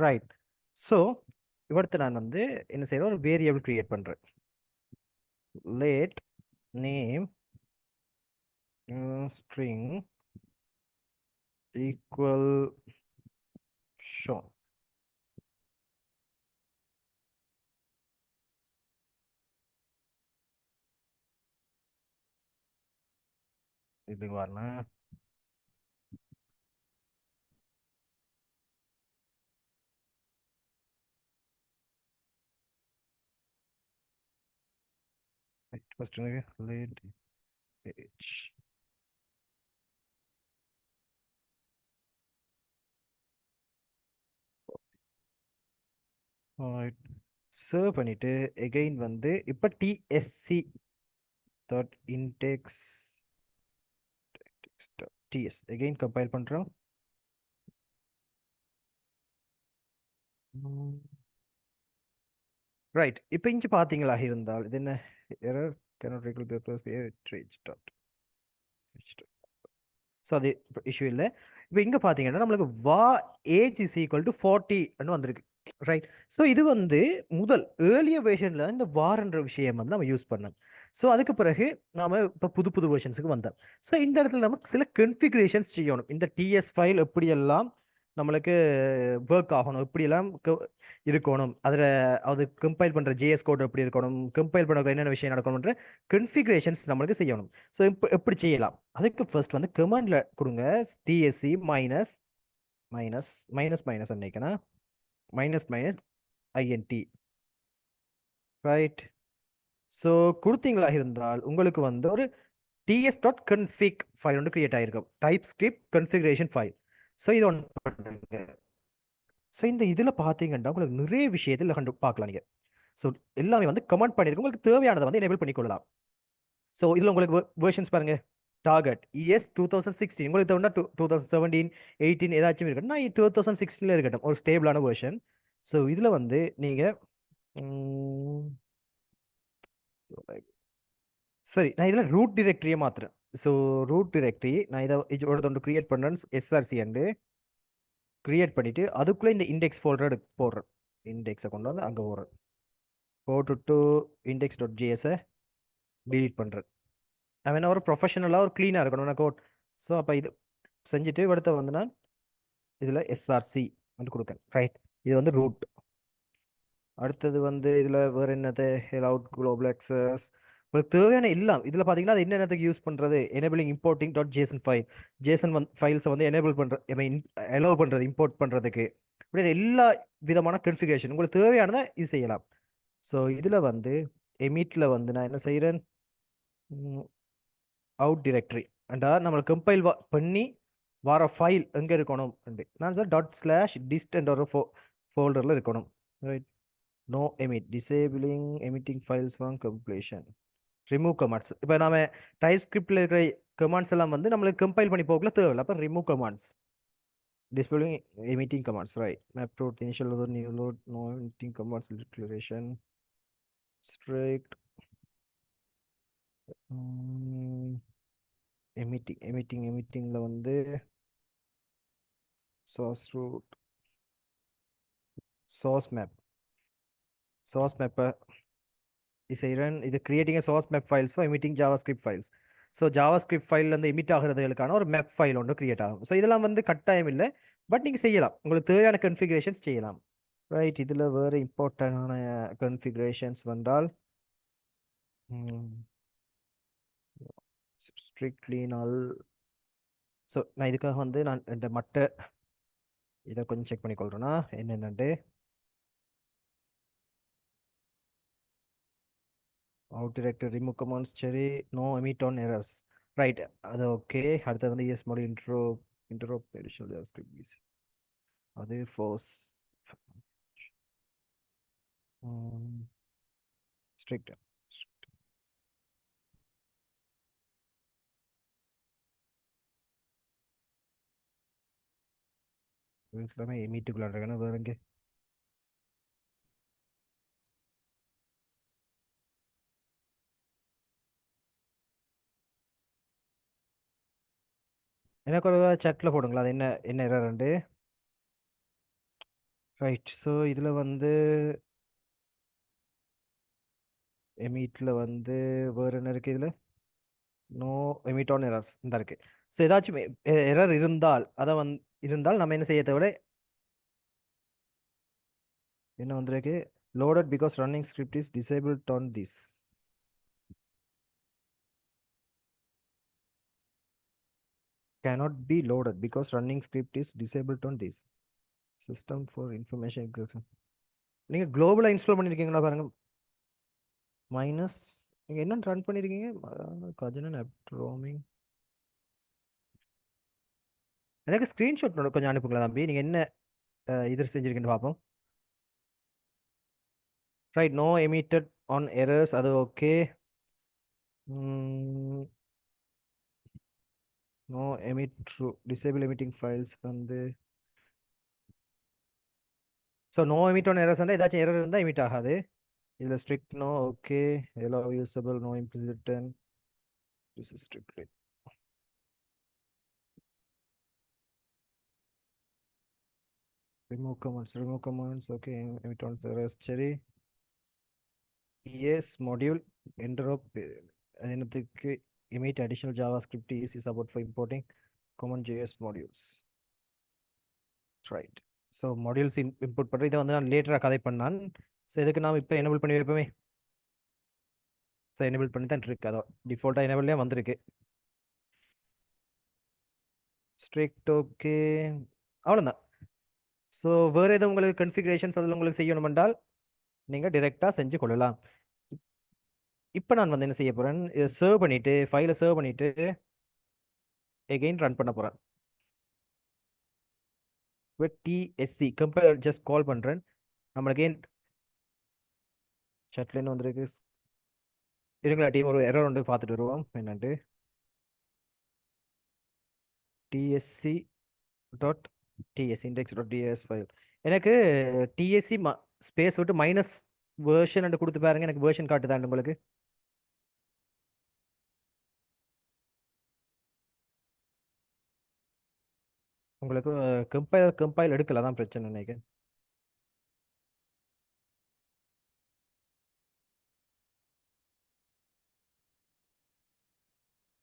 S1: ரைட். ஸோ இவடுத்து நான் வந்து என்ன செய்யறேன், ஒரு வேரியபிள் கிரியேட் பண்றேன். Let name string equal show. இது வரணும். First let age. சர்வ் பண்ணிட்டு எகைன் வந்து இப்போ TSC dot index TS again compile பண்றோம். ரைட். இப்போ இங்க பாத்தீங்களா இருந்தால் இது என்ன error cannot recall papers trades dot. So அது இஷ்யூ இல்லை. இப்போ இங்கே பார்த்தீங்கன்னா நம்மளுக்கு வா ஏஜ் இஸ் ஈக்குவல் டு 40 வந்திருக்கு. ரைட். ஸோ இது வந்து முதல் ஏர்லியர் வெர்ஷனில் இந்த வார்ன்ற விஷயம் வந்து நம்ம யூஸ் பண்ணோம். ஸோ அதுக்கு பிறகு நாம இப்போ புது புது வெர்ஷன்ஸுக்கு வந்தோம். ஸோ இந்த இடத்துல நமக்கு சில கன்ஃபிகரேஷன்ஸ் செய்யணும். இந்த டிஎஸ் ஃபைல் எப்படியெல்லாம் நம்மளுக்கு ஒர்க் ஆகணும், எப்படியெல்லாம் இருக்கணும், அதில் அது கம்பைல் பண்ணுற ஜேஎஸ் கோட் எப்படி இருக்கணும், கம்பைல் பண்ணுற என்னென்ன விஷயம் நடக்கணும்ன்ற கன்ஃபிகரேஷன்ஸ் நம்மளுக்கு செய்யணும். ஸோ இப்போ எப்படி செய்யலாம்? அதுக்கு ஃபர்ஸ்ட் வந்து கமாண்ட்ல கொடுங்க TSC minus minus minus minus நினைக்கணும் minus minus INT. Right. So கொடுத்தீங்களா இருந்தால் உங்களுக்கு வந்து ஒரு ts.config ஃபைல் ஒன்று கிரியேட் ஆகிருக்கும், type script configuration file. So இது ஒன்று பண்ணுங்க. ஸோ இந்த இதில் பார்த்தீங்கன்னா உங்களுக்கு நிறைய விஷயத்தில் கண்டு பார்க்கலாம் நீங்கள். ஸோ எல்லாமே வந்து கமெண்ட் பண்ணியிருக்கு, உங்களுக்கு தேவையானதை வந்து எனேபிள் பண்ணிக்கொள்ளலாம். ஸோ இதில் உங்களுக்கு வேர்ஷன்ஸ் பாருங்க. டார்கெட் இஎஸ் 2016, உங்களுக்கு தேவைன்னா 2017 18 ஏதாச்சும் இருக்கட்டும். நான் 2016 இருக்கட்டும், ஒரு ஸ்டேபிளான வேர்ஷன். ஸோ இதில் வந்து நீங்கள் சரி, நான் இதில் ரூட் டிரெக்டரியை மாற்றுறேன். ஸோ ரூட் டிரெக்டரி நான் இதை இதோட ஒன்று கிரியேட் பண்ணுறேன். எஸ்ஆர்சி அண்டு கிரியேட் பண்ணிவிட்டு அதுக்குள்ளே இந்த இண்டெக்ஸ் ஃபோல்டர் எடுத்து போடுறேன். இண்டெக்ஸை கொண்டு வந்து அங்கே போடுறேன். போட்டுட்டு இண்டெக்ஸ் டாட் ஜிஎஸை டிலீட் பண்ணுறேன். அவன் ஒரு ப்ரொஃபஷனலாக ஒரு க்ளீனாக இருக்கணும் நான் கோட். ஸோ அப்போ இது செஞ்சுட்டு அடுத்த வந்து நான் இதில் எஸ்ஆர்சி வந்து கொடுக்கேன். ரைட். இது வந்து ரூட். அடுத்தது வந்து இதில் வேறு என்னது, அவுட் குளோபல் ஆக்சஸ், உங்களுக்கு தேவையான எல்லாம் இதில் பார்த்தீங்கன்னா அது என்னென்னத்துக்கு யூஸ் பண்ணுறது, enabling importing dot JSON file, JSON ஃபைல்ஸை வந்து எனேபிள் பண்ணுற அலோவ் பண்ணுறது, இம்போர்ட் பண்ணுறதுக்கு, இப்படி எல்லா விதமான கன்ஃபிகரேஷன் உங்களுக்கு தேவையானதை இது செய்யலாம். ஸோ இதில் வந்து எமிட்டில் வந்து நான் என்ன செய்கிறேன், அவுட் டிரெக்டரி அண்டா நம்மளை கம்பைல் பண்ணி வர ஃபைல் எங்கே இருக்கணும் நான் சார் டாட் ஸ்லாஷ் டிஸ்ட் என்ற ஒரு ஃபோல்டரில் இருக்கணும். Right. No emit, disabling emitting files from completion, remove commands. இப்போ நாம டைப் ஸ்கிரிப்டில் இருக்கிற கமாண்ட்ஸ் எல்லாம் வந்து நம்மளுக்கு கம்பைல் பண்ணி போகல தேவையில்லை. அப்போ remove commands, disabling emitting commands. Right. Map road initial load new load no emitting commands declaration strict எமிட்டிங்ல வந்து சோர்ஸ் ரூட் source map செய்கிறேன். இது creating source map files for emitting JavaScript files. So JavaScript file வந்து emit ஆகிறதுகளுக்கான ஒரு map file ஒன்று create ஆகும். So இதெல்லாம் வந்து கட்டாயம் இல்லை, பட் நீங்கள் செய்யலாம், உங்களுக்கு தேவையான கன்ஃபிகரேஷன்ஸ் செய்யலாம். ரைட். இதில் வேறு இம்பார்ட்டண்டான கன்ஃபிகரேஷன்ஸ் வந்தால் ஸ்ட்ரிக்ட்லி நல். ஸோ நான் இதுக்காக வந்து நான் இந்த மற்ற இதை கொஞ்சம் செக் பண்ணிக்கொள்கிறேன்னா என்னென்னட்டு அவுட் டிரெக்டர் ரிமூவ் கமாண்ட்ஸ் சரி, no emit on errors. Right. அது ஓகே. அடுத்தது வந்து ES module interop additional JavaScript அது ஃபோர்ஸ் ஸ்ட்ரிக்ட். எல்லாமே மீட்டுக்குள்ள இருக்கணும் வேற எங்க. எனக்கு ஒரு chatல போடுங்களா, அது என்ன என்ன எரர். ரைட். ஸோ இதில் வந்து எமீட்டில் வந்து வேறு என்ன இருக்குது இதில்? நோ எமிட் ஆன் எரர்ஸ் இந்த இருக்கு. ஸோ ஏதாச்சும் எரர் இருந்தால் அதை இருந்தால் நம்ம என்ன செய்ய தேவை? என்ன வந்திருக்கு? Loaded because running script is disabled on this. cannot be loaded because running script is disabled on this system for information. நீங்க குளோபலா இன்ஸ்டால் பண்ணிருக்கீங்களா பாருங்க. மைனஸ் நீங்க என்ன ரன் பண்ணிருக்கீங்க? கஜனன் ஆப் ரோமிங். எனக்கு ஸ்கிரீன்ஷாட் கொஞ்சம் அனுப்புங்களா தம்பி, நீங்க என்ன இது செஞ்சிருக்கீங்கன்னு பார்ப்போம். Right, no emitted on errors, அது okay. No emit true disable emitting files வந்து. So no emit on errors ஏதாச்சும் எரர் இருந்தால் எமிட் ஆகாது. இதில் strict no okay. Allow usable no implicit this is strictly. remove commands okay. emit on errors சரி. yes module interop என்னத்துக்கு emit additional javascript is support for importing common js modules. right. so modules input பண்ற இதை வந்து நான் லேட்டரா கதை பண்ணான். So இதுக்கு நாம் இப்போ எனேபிள் பண்ணி வைப்போமே. ஸோ எனேபிள் பண்ணி தான் இருக்கு, அதோ டிஃபால்ட்டாக எனேபிள்லேயே வந்திருக்கு. ஸ்ட்ரிக்ட் ஓகே, அவ்வளோதான். ஸோ வேறு எதுவும் உங்களுக்கு கன்ஃபிகரேஷன்ஸ் அதில் உங்களுக்கு செய்யணும் என்றால் நீங்கள் டிரெக்டாக செஞ்சு கொள்ளலாம். இப்போ நான் வந்து என்ன செய்ய போகிறேன், இதை சர்வ் பண்ணிவிட்டு ஃபைலை சர்வ் பண்ணிவிட்டு எகெயின் ரன் பண்ண போகிறேன். டிஎஸ்சி கம்பைலர் ஜஸ்ட் கால் பண்ணுறேன். நம்ம அகெயின் சாட்லேன்னு வந்துருக்கு. இருங்களா டீம், ஒரு எரர் ஒன்று பார்த்துட்டு வருவோம் என்னன்ட்டு. TSC dot TS index dot TS file. எனக்கு டிஎஸ்சி ஸ்பேஸ் விட்டு மைனஸ் வேர்ஷன் கொடுத்து பாருங்க, எனக்கு வேர்ஷன் காட்டுதான் உங்களுக்கு. உங்களுக்கு கம்பைல் எடுக்கல தான் பிரச்சனை நினைக்கிறேன்.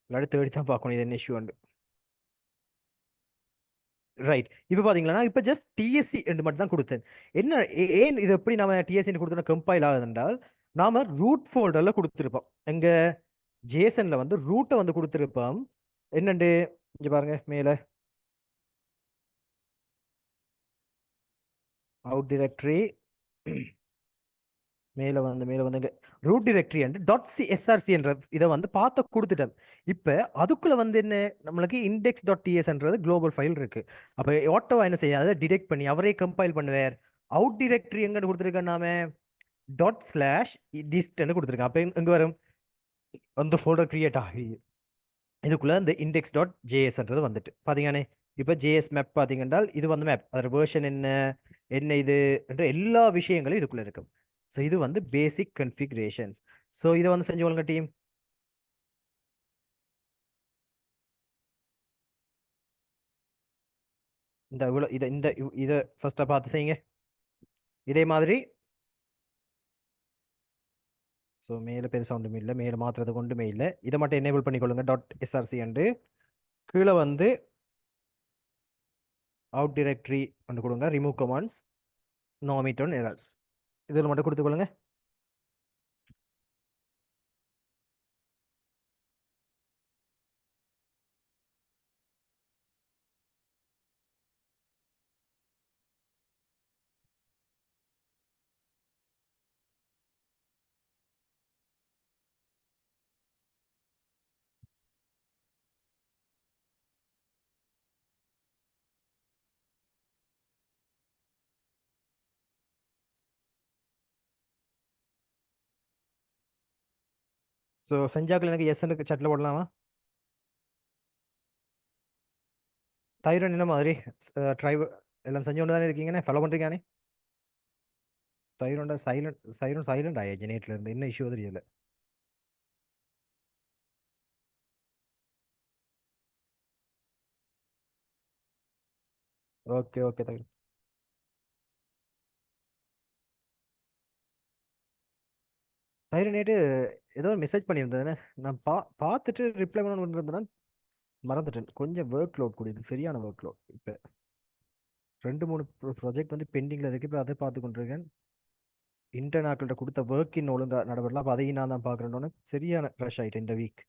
S1: இல்லாட்டி தேடி தான் பார்க்கணும் இது என்ன இஷ்யூ உண்டு. ரைட், இப்போ பார்த்தீங்களா இப்போ ஜஸ்ட் டிஎஸ்சி என்று மட்டும் தான் கொடுத்தேன். என்ன ஏன் இது எப்படி நம்ம டிஎஸ்சி கொடுத்தோம் கம்பைல் ஆகுது என்றால், நாம ரூட் ஃபோல்டரில் கொடுத்துருப்போம். எங்க ஜேசன்ல வந்து ரூட்டை வந்து கொடுத்துருப்போம். என்னண்டு இங்க பாருங்க மேலே அவுட் டிரெக்டரி மேலே வந்து root directory and dot SRC என்ற இதை வந்து பார்த்து கொடுத்துட்டேன். இப்போ அதுக்குள்ள வந்து என்ன நம்மளுக்கு இண்டெக்ஸ் டாட் டிஎஸ்ன்றது குளோபல் ஃபைல் இருக்கு. அப்போ ஆட்டோவா என்ன செய்ய அதை டிடெக்ட் பண்ணி அவரே கம்பைல் பண்ணுவார். அவுட் டிரெக்டரி எங்க கொடுத்துருக்கேன் நாம டாட் ஸ்லாஷ் டிஸ்ட்னு கொடுத்துருக்கேன். அப்போ எங்க வரும் அந்த ஃபோல்டர் கிரியேட் ஆகி இதுக்குள்ள இந்த இண்டெக்ஸ் டாட் ஜேஎஸ்ன்றது வந்துட்டு பார்த்தீங்கன்னே. இப்போ ஜேஎஸ் மேப் பார்த்தீங்கன்னா இது வந்து மேப், அதோட வேர்ஷன் என்ன என்ன இது என்ற எல்லா விஷயங்களும் இதுக்குள்ள இருக்கும். ஸோ இது வந்து பேசிக் கன்ஃபிகரேஷன்ஸ். ஸோ இதை வந்து செஞ்சு கொள்ளுங்க டீம். இந்த இவ்வளோ இதை ஃபர்ஸ்ட்டாக பார்த்து செய்யுங்க இதே மாதிரி. ஸோ மேலே பெருசாக ஒன்றுமே இல்லை, மேலே மாற்றுறதுக்கு ஒன்றுமே இல்லை. இதை மட்டும் எனேபிள் பண்ணிக்கொள்ளுங்க டாட் எஸ்ஆர்சி அண்டு கீழே வந்து அவுட் டிரெக்டரி ஒன்று கொடுங்க, remove comments no emit on errors இதில் மட்டும் கொடுத்துக்கொள்ளுங்க. ஸோ செஞ்சாக்கள் எனக்கு எஸ்எனுக்கு சட்டில் போடலாமா? தைரன் என்ன மாதிரி ட்ரைவ் எல்லாம் செஞ்சு கொண்டு தானே இருக்கீங்கண்ணே, ஃபாலோ பண்ணுறீங்கண்ணே? சைலண்டா சைலண்ட் ஆயாச்சு நேட்ல இருந்து, என்ன இஷ்யூ தெரியல. ஓகே ஓகே தகவல். சைலண்ட் நேட்டு ஏதோ மெசேஜ் பண்ணியிருந்தேன், நான் பார்த்துட்டு ரிப்ளை பண்ண இருந்தேன்னா மறந்துட்டேன். கொஞ்சம் ஒர்க் லோட் கூடியது, சரியான ஒர்க் லோட். இப்போ 2 3 ப்ராஜெக்ட் வந்து பெண்டிங்கில் இருக்கு, இப்போ அதை பார்த்து கொண்டிருக்கேன். இன்டர்நாக்கிட்ட கொடுத்த ஒர்க்கின் ஒழுங்கா நடவடிக்கை, அப்போ அதையும் நான் தான் பார்க்குறேன்னு சரியான க்ரஷ் ஆகிட்டேன் இந்த week.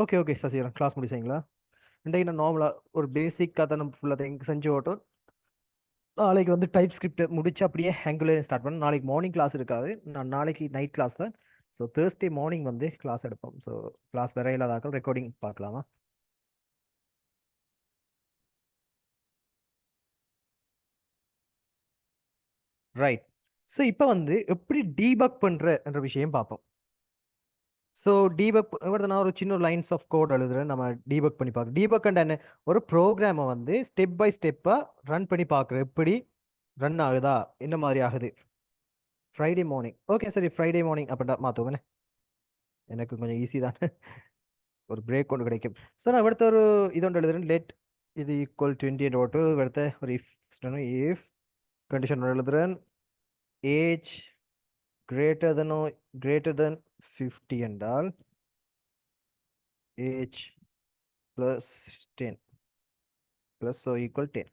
S1: Okay okay Sasikaran, class முடிச்சீங்களா? இன்றைக்கு நான் நார்மலாக ஒரு பேசிக்காக தான் நம்ம ஃபுல்லாக செஞ்சு ஓட்டும். நாளைக்கு வந்து டைப் ஸ்கிரிப்ட் முடிச்சு அப்படியே ஆங்குலர் ஸ்டார்ட் பண்ண. நாளைக்கு மார்னிங் கிளாஸ் இருக்காது, நான் நாளைக்கு நைட் கிளாஸ் தான். ஸோ தேர்ஸ்டே மார்னிங் வந்து கிளாஸ் எடுப்போம். ஸோ கிளாஸ் வேற இல்லாதாக்கள் ரெக்கார்டிங் பார்க்கலாமா? ரைட். ஸோ இப்போ வந்து எப்படி டீபக் பண்ணுறன்ற விஷயம் பார்ப்போம். ஸோ டீபக் நான் ஒரு சின்ன லைன்ஸ் ஆஃப் கோட் எழுதுறேன், நம்ம டீபக் பண்ணி பார்க்க. டீபக் என்ன, ஒரு ப்ரோக்ராமை வந்து ஸ்டெப் பை ஸ்டெப்பாக ரன் பண்ணி பார்க்குறேன், எப்படி ரன் ஆகுதா, என்ன மாதிரி ஆகுது. ஃப்ரைடே மார்னிங், ஓகே சரி, ஃப்ரைடே மார்னிங் அப்படின்னா மாற்றுவோங்கண்ணே, எனக்கு கொஞ்சம் ஈஸி தான். ஒரு பிரேக் ஒன்று கிடைக்கும். ஸோ நான் அடுத்த ஒரு இது ஒன்று எழுதுறேன், லெட் இது ஈக்குவல் 20 ஓட்டு. அடுத்த ஒரு இஃப் கண்டிஷன் ஒன்று எழுதுறேன், ஏஜ் கிரேட்டர் தென் 50 என்றால் age plus 10 plus so equal 10.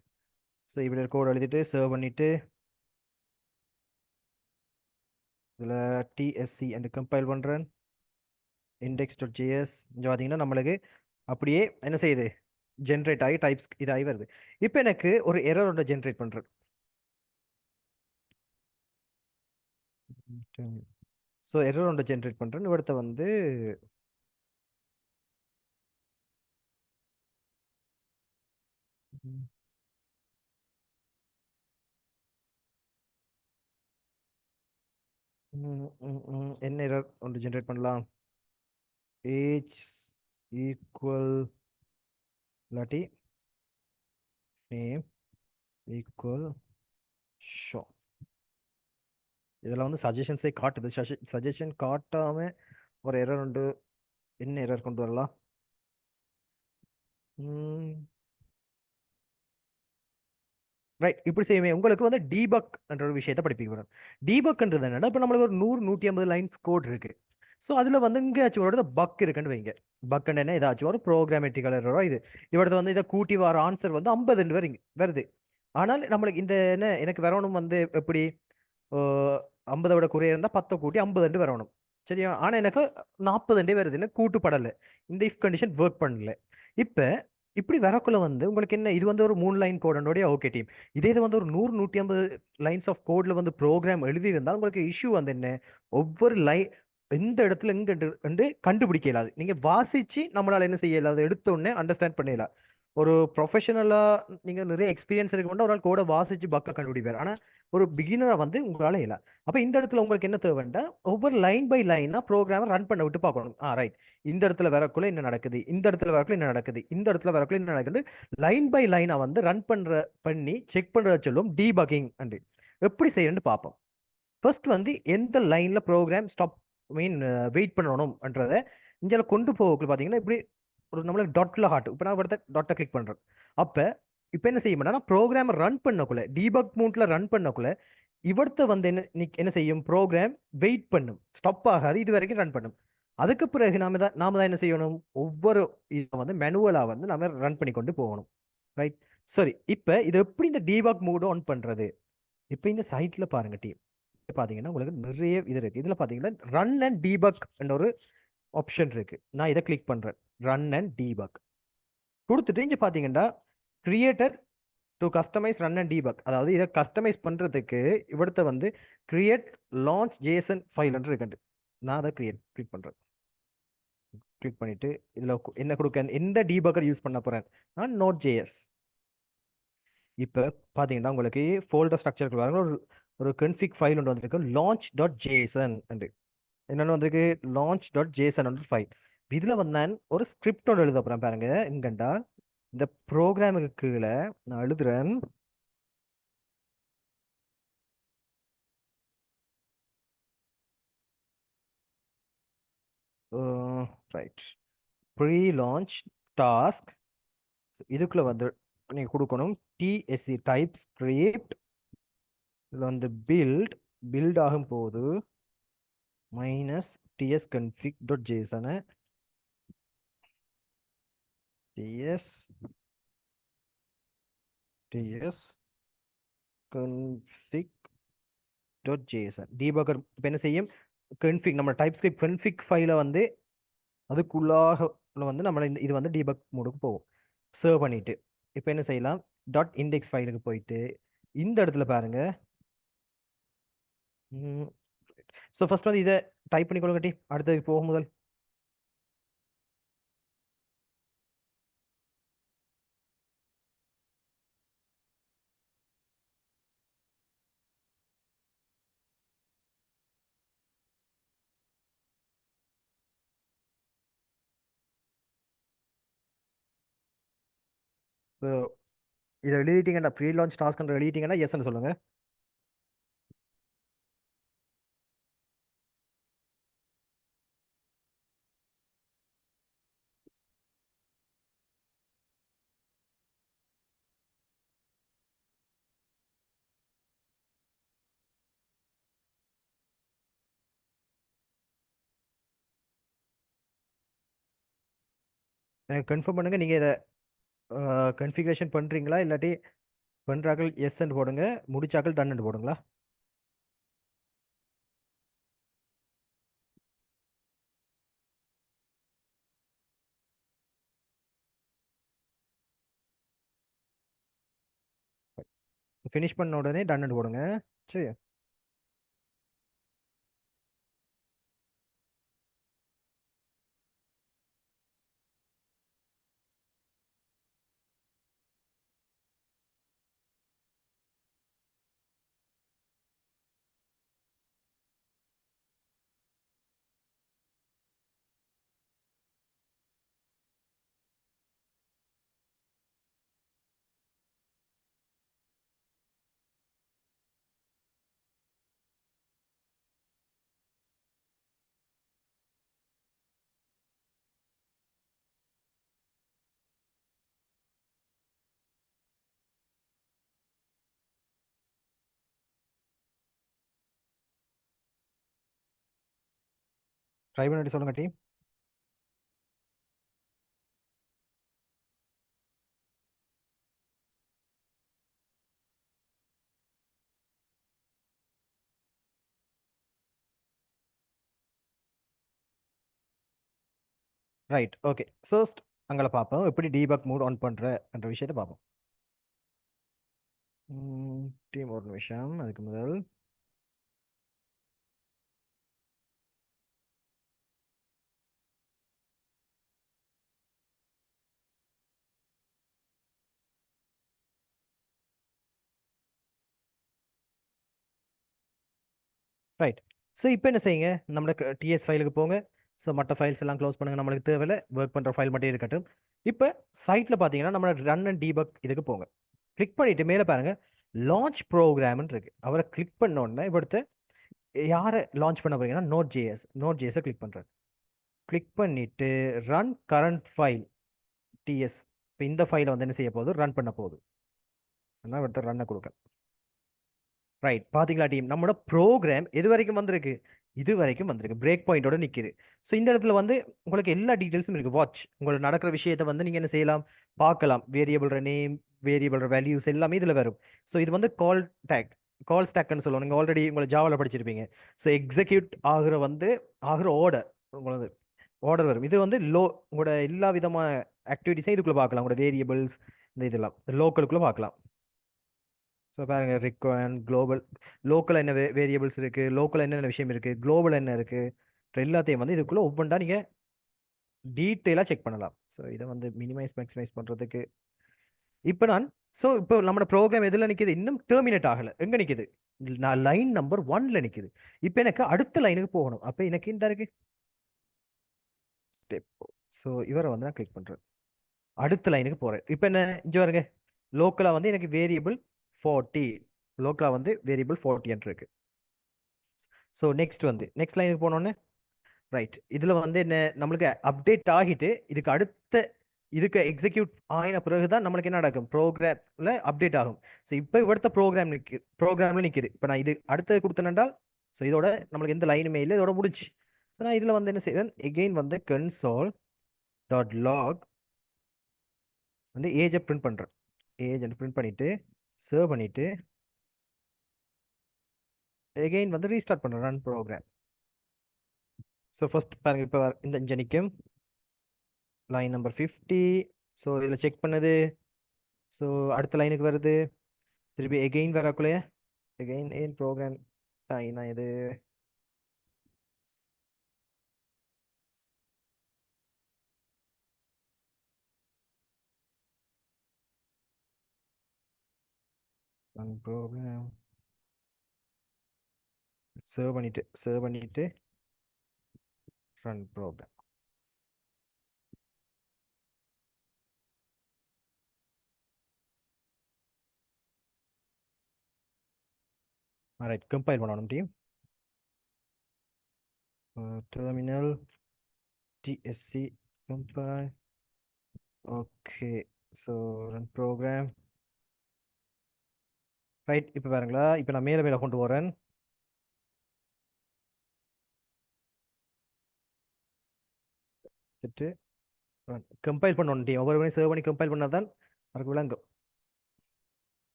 S1: So இப்படி கோட் எழுதிட்டு சேவ் பண்ணிவிட்டு இதில் டிஎஸ்சி என்று கம்பைல் பண்ணுறேன். index.js இங்கே பார்த்தீங்கன்னா நம்மளுக்கு அப்படியே என்ன செய்யுது, ஜென்ரேட் ஆகி டைப்ஸ் இதாகி வருது. இப்போ எனக்கு ஒரு எரர் ஒன்று ஜென்ரேட் பண்ணுறேன். ஸோ எரர் ஒன்று ஜென்ரேட் பண்ணுறேன். அடுத்த வந்து என்ன எரர் ஒன்று ஜென்ரேட் பண்ணலாம், ஏஜ் ஈக்குவல் இல்லாட்டி நேம் ஈக்குவல் ஷோ. இதில் வந்து சஜஷன்ஸே காட்டுது, சஜஷன் காட்டாம ஒரு எரர் உண்டு. என்ன எரர் கொண்டு வரலாம்? ரைட், இப்படி செய்யுமே உங்களுக்கு வந்து டீபக் என்ற ஒரு விஷயத்தை படிப்பிக்கிறோம். டீபக்ன்றது என்னன்னா, இப்போ நம்மளுக்கு ஒரு 100 150 லைன்ஸ் கோட் இருக்கு. ஸோ அதில் வந்து எங்கேயாச்சும் ஒரு பக் இருக்குன்னு வைங்க. பக் என்ன, ஏதாச்சும் ஒரு ப்ரோக்ராமேட்டிக்கல் எரரோ இது இவரது வந்து இதை கூட்டி வர ஆன்சர் வந்து 50 வருது. ஆனால் நம்மளுக்கு இந்த என்ன எனக்கு வரணும் வந்து எப்படி, 50 விட குறைய இருந்தால் 10 கூட்டி 50 வரணும், சரியா? ஆனால் எனக்கு 40 வருதுன்னு கூட்டுப்படலை, இந்த இஃப் கண்டிஷன் ஒர்க் பண்ணல. இப்போ இப்படி வரக்குள்ள வந்து உங்களுக்கு என்ன, இது வந்து ஒரு 3 லைன் கோடனுடைய ஓகே டீம். இதே இது வந்து ஒரு 100 150 லைன்ஸ் ஆஃப் கோட்ல வந்து ப்ரோக்ராம் எழுதி இருந்தால் உங்களுக்கு இஷ்யூ வந்து என்ன, ஒவ்வொரு லைன் எந்த இடத்துல எங்க கண்டுபிடிக்க இயலாது. நீங்க வாசிச்சு நம்மளால என்ன செய்ய இயலாது, எடுத்த உடனே அண்டர்ஸ்டாண்ட் பண்ணிடலாம். ஒரு ப்ரொஃபஷனலா நீங்க நிறைய எக்ஸ்பீரியன்ஸ் இருக்க ஒரு நாள் கோட வாசிச்சு பக்க கண்டுபிடிப்பார். ஆனா ஒரு பிகினரா வந்து உங்களால இல்ல. அப்ப இந்த இடத்துல உங்களுக்கு என்ன தேவைன்னா, ஒவ்வொரு லைன் பை லைனா ப்ரோக்ராம ரன் பண்ண விட்டு பார்க்கணும். ரைட், இந்த இடத்துல வரக்குள்ள என்ன நடக்குது, இந்த இடத்துல வரக்குள்ள என்ன நடக்குது, இந்த இடத்துல வரக்குள்ள என்ன நடக்குது, லைன் பை லைனா வந்து ரன் பண்ணி செக் பண்றத சொல்லும் டீபக்கிங். அண்ட் எப்படி செய்யணும்னு பார்ப்போம். ஃபர்ஸ்ட் வந்து எந்த லைன்ல ப்ரோக்ராம் ஸ்டாப் மீன் வெயிட் பண்ணணும்ன்றத இங்கே கொண்டு போகக்குள்ள பார்த்தீங்கன்னா இப்படி ஒரு நம்மளுக்கு டாட்ல ஹார்ட். இப்போ நான் அடுத்த டாட்டை கிளிக் பண்ணுறேன். அப்போ இப்போ என்ன செய்ய மாட்டேன்னா, ப்ரோக்ராம் ரன் பண்ணக்குள்ள டீபக் மூட்ல ரன் பண்ணக்குள்ள இவர்த்த வந்து என்ன செய்யும், ப்ரோக்ராம் வெயிட் பண்ணும், ஸ்டாப் ஆகாது, இது வரைக்கும் ரன் பண்ணும். அதுக்கு பிறகு நாம தான் என்ன செய்யணும், ஒவ்வொரு இதை வந்து மேனுவலா வந்து நாம ரன் பண்ணி கொண்டு போகணும். ரைட், சரி. இப்போ இது எப்படி இந்த டீபக் மூட் ஆன் பண்றது? இப்போ இந்த சைட்ல பாருங்க டீம், பாத்தீங்கன்னா உங்களுக்கு நிறைய இது இருக்கு. இதுல பாத்தீங்கன்னா ரன் அண்ட் டீபக் என்ற ஒரு ஆப்ஷன் இருக்கு. நான் இதை கிளிக் பண்றேன், ரன் அண்ட் டீபக் கொடுத்துட்டு இங்க பாத்தீங்கன்னா creator to customise run and debug, அதாவது இதை கஸ்டமைஸ் பண்றதுக்கு இவடுத்த வந்து கிரியேட் லான்ச் ஜேசன் ஃபைல் என்று இருக்கு. நான் அதை கிளிக் பண்றேன். கிளிக் பண்ணிட்டு இதுல என்ன கொடுக்க, எந்த டீபக்கர் யூஸ் பண்ண போறேன், நான் நோட் ஜேஎஸ். இப்போ பார்த்தீங்கன்னா உங்களுக்கு ஃபோல்டர் ஸ்ட்ரக்சருக்கு பாருங்க, ஒரு கன்ஃபிக் ஃபைல் ஒன்று வந்திருக்கு, லான்ச் டாட் ஜேசன். என்னென்னு வந்திருக்கு launch.json ஃபைல். இதில் வந்து நான் ஒரு ஸ்கிரிப்ட் ஒன்று எழுத போகிறேன் பாருங்க. எங்கண்டா இந்த ப்ரோக்ராமுக்கு கீழே நான் எழுதுறேன். Right, pre-launch task. இதுக்குள்ள வந்து நீங்கள் கொடுக்கணும் டிஎஸ்சி டைப் ஸ்கிரிப்ட். இதில் வந்து பில்ட் ஆகும் போது -tsconfig.json tsconfig.json டீபக்கர் இப்போ என்ன செய்யும், கன்ஃபிக் நம்ம டைப் ஸ்கிரிப்ட் கன்ஃபிக் ஃபைலை வந்து அதுக்குள்ளாக வந்து நம்ம இது வந்து டீபக் மோடுக்கு போகும். சர்வ் பண்ணிட்டு இப்போ என்ன செய்யலாம், டாட் இண்டெக்ஸ் ஃபைலுக்கு போயிட்டு இந்த இடத்துல பாருங்க. ஸோ ஃபர்ஸ்ட் வந்து இதை டைப் பண்ணி கொடுங்கட்டி, அடுத்தது போகும் முதல். ஸோ இதை எழுதிட்டீங்கன்னா, ப்ரீ லான்ச் டாஸ்க் எழுதிட்டீங்கன்னா எஸ்ன்னு சொல்லுங்க. எனக்கு கன்ஃபார்ம் பண்ணுங்க, நீங்க இதை கன்ஃபிகரேஷன் பண்றீங்களா, இல்லாட்டி பண்றாக்கள் எஸ்ன்னு போடுங்க, முடிச்சாக்கள் டன்னு போடுங்களா. ஃபினிஷ் பண்ண உடனே டன்னு போடுங்க. சரி, ட்ரை பண்ணிட்டு சொல்லுங்க டீம். Right, okay. ஃபர்ஸ்ட் அங்கே பார்ப்போம் எப்படி டீபக் மூட் ஆன் பண்றன்ற விஷயத்தை பார்ப்போம். டீம் ஒரு நிமிஷம், அதுக்கு முதல் ரைட். ஸோ இப்போ என்ன செய்யுங்க, நம்மளுக்கு டிஎஸ் ஃபைலுக்கு போங்க. ஸோ மற்ற ஃபைல்ஸ் எல்லாம் க்ளோஸ் பண்ணுங்க, நம்மளுக்கு தேவையில்லை, ஒர்க் பண்ணுற ஃபைல் மட்டும் இருக்கட்டும். இப்போ சைட்டில் பார்த்தீங்கன்னா நம்ம ரன் அண்ட் டீபக் இதுக்கு போங்க. கிளிக் பண்ணிட்டு மேலே பாருங்க லான்ச் ப்ரோக்ராம்னு இருக்கு. அவரை கிளிக் பண்ண உடனே இவடுத்து யாரை லான்ச் பண்ண போறீங்கன்னா நோட் ஜேஎஸை கிளிக் பண்ணுறேன். கிளிக் பண்ணிட்டு ரன் கரண்ட் ஃபைல் டிஎஸ். இப்போ இந்த ஃபைலை வந்து என்ன செய்ய போகுது, ரன் பண்ண போகுது. அதனால் இவடுத்த ரன்னை கொடுக்க. ரைட், பாத்தீங்களா டீம், நம்மளோட ப்ரோக்ராம் எது வரைக்கும் வந்திருக்கு, இது வரைக்கும் வந்திருக்கு, பிரேக் பாயிண்டோட நிக்குது. ஸோ இந்த இடத்துல வந்து உங்களுக்கு எல்லா டீட்டெயில்ஸும் இருக்கு. வாட்ச், உங்களுக்கு நடக்கிற விஷயத்தை வந்து நீங்க என்ன செய்யலாம், பார்க்கலாம். வேரியபிள் நேம், வேரியபிள் வேல்யூஸ் எல்லாமே இதுல வரும். ஸோ இது வந்து கால் ஸ்டாக்னு சொல்லுவோம். நீங்க ஆல்ரெடி உங்களை ஜாவால படிச்சிருப்பீங்க. ஸோ எக்ஸிக்யூட் ஆகிற உங்களது ஆர்டர் வரும். இது வந்து உங்களோட எல்லா விதமான ஆக்டிவிட்டிஸையும் இதுக்குள்ள பார்க்கலாம். உங்களோட வேரியபிள்ஸ் இந்த இதெல்லாம் லோக்கலுக்குள்ள பார்க்கலாம். ஸோ பாருங்க, ரிக்வயர்ட் குளோபல், லோக்கல் என்ன வேரியபிள்ஸ் இருக்கு, லோக்கல் என்னென்ன விஷயம் இருக்கு, குளோபல் என்ன இருக்கு, எல்லாத்தையும் வந்து இதுக்குள்ள ஒவ்வொன்றா நீங்க டீட்டெயிலாக செக் பண்ணலாம். ஸோ இதை வந்து மினிமைஸ் மேக்ஸிமைஸ் பண்றதுக்கு இப்போ நான் இப்போ நம்மளோட ப்ரோக்ராம் எதில் நிற்கிது, இன்னும் டெர்மினேட் ஆகலை. எங்கே நிற்கிது, நான் லைன் நம்பர் 1ல நிக்குது. இப்போ எனக்கு அடுத்த லைனுக்கு போகணும். அப்போ எனக்கு இந்த இருக்கு ஸ்டெப். ஸோ இவரை வந்து நான் கிளிக் பண்றேன். அடுத்த லைனுக்கு போறேன். இப்போ என்ன இங்க வருங்க, லோக்கலா வந்து எனக்கு வேரியபிள் 40, லோக்கலா வந்து வேரியபிள் 40 என்று இருக்கு. ஸோ நெக்ஸ்ட் வந்து நெக்ஸ்ட் லைனுக்கு போனோன்னே ரைட், இதுல வந்து என்ன நம்மளுக்கு அப்டேட் ஆகிட்டு இதுக்கு அடுத்த இதுக்கு எக்ஸிக்யூட் ஆகின பிறகுதான் நம்மளுக்கு என்ன நடக்கும், ப்ரோக்ராம்ல அப்டேட் ஆகும். ஸோ இப்போ இவடுத்த ப்ரோக்ராம்ல நிக்குது. இப்போ நான் இது அடுத்தது கொடுத்தேன்னால் ஸோ இதோட நம்மளுக்கு எந்த லைனுமே இல்லை, இதோட முடிச்சு. ஸோ நான் இதுல வந்து என்ன செய்யறேன், எகெயின் வந்து console டாட் லாக் வந்து ஏஜை பிரிண்ட் பண்றேன். ஏஜ் பிரிண்ட் பண்ணிட்டு சேவ் பண்ணிட்டு எகெயின் வந்து ரீஸ்டார்ட் பண்றேன் ரன் ப்ரோக்ராம். ஸோ ஃபர்ஸ்ட் பாருங்க, இப்போ இந்த இங்க நிற்கும் லைன் நம்பர் 50. ஸோ இதில் செக் பண்ணது. ஸோ அடுத்த லைனுக்கு வருது. திருப்பி எகெயின் வரக்குள்ளே எகெயின் ஏன் ப்ரோக்ராம் நான் இது ரன் ப்ரோக்ராம் சேவ் பண்ணிட்டு ரன் ப்ரோக்ராம். ரைட், கம்பைல் பண்ணணும் team. Terminal TSC compile. Okay, so run program. Right, இப்போ பாருங்களா, இப்போ நான் மேலே மேலே கொண்டு வரேன். கம்பைல் பண்ணணும் டீம். ஒவ்வொரு மணி சேவ் பண்ணி கம்பைல் பண்ணால் தான் எனக்கு விளங்கும்.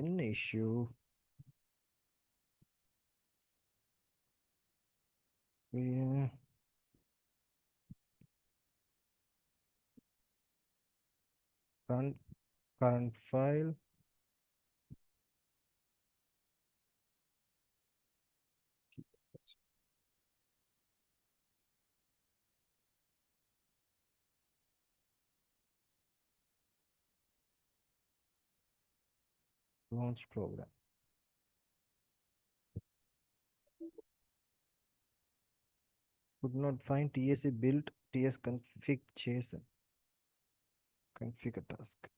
S1: என்ன issue? current file. Launch program. Could not find TSC build TS config JSON. Configure task.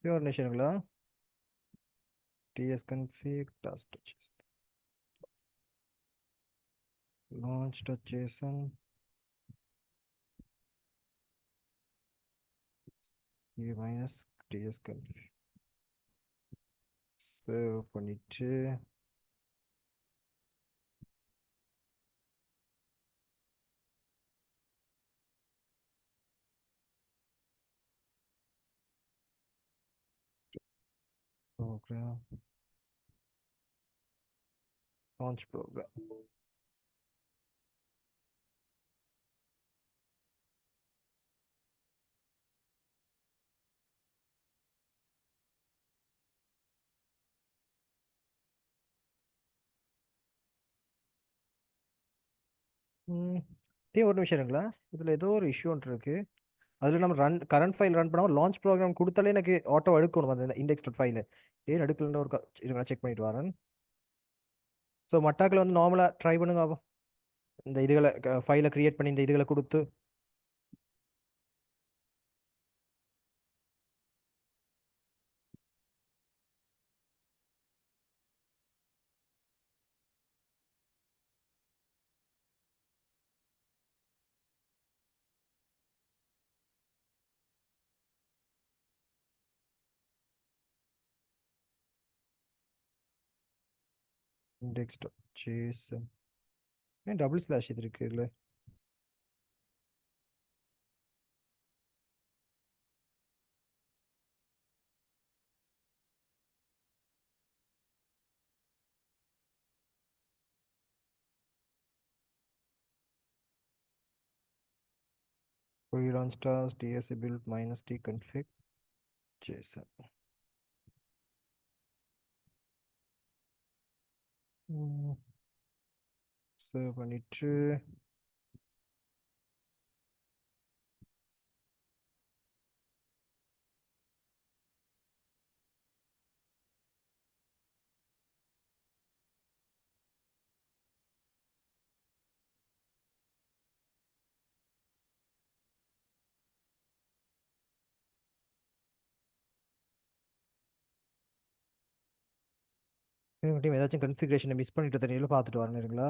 S1: Pure nationங்களா? TS config task JSON. Launch.json. minus TS config. Save பண்ணிட்டு program launch program. ஒரு நிமிஷம் இருங்களா, இதுல ஏதோ ஒரு இஷ்யூ ஒன்று இருக்கு. அதில் நம்ம கரண்ட் ஃபைல் ரன் பண்ணாமல் லான்ச் ப்ரோக்ராம் கொடுத்தாலே எனக்கு ஆட்டோ எடுக்கணும் அந்த இண்டெக்ஸ் ஃபைல். ஏன் எடுக்கலன்னு ஒரு செக் பண்ணிட்டு வரேன். ஸோ மட்டாக்கில் வந்து நார்மலாக ட்ரை பண்ணுங்க ஆகும். இந்த இதுகளை ஃபைலை கிரியேட் பண்ணி இந்த இதுகளை கொடுத்து index.json. ஏன் டபுள் ஸ்லாஷ் இது இருக்கு இல்லை? launch task dsc build minus t config json. Save பண்ணிட்டு டீம் ஏதாச்சும் கன்ஃபிகரேஷனை மிஸ் பண்ணிட்டு தெரியல பார்த்துட்டு வரணுங்களா?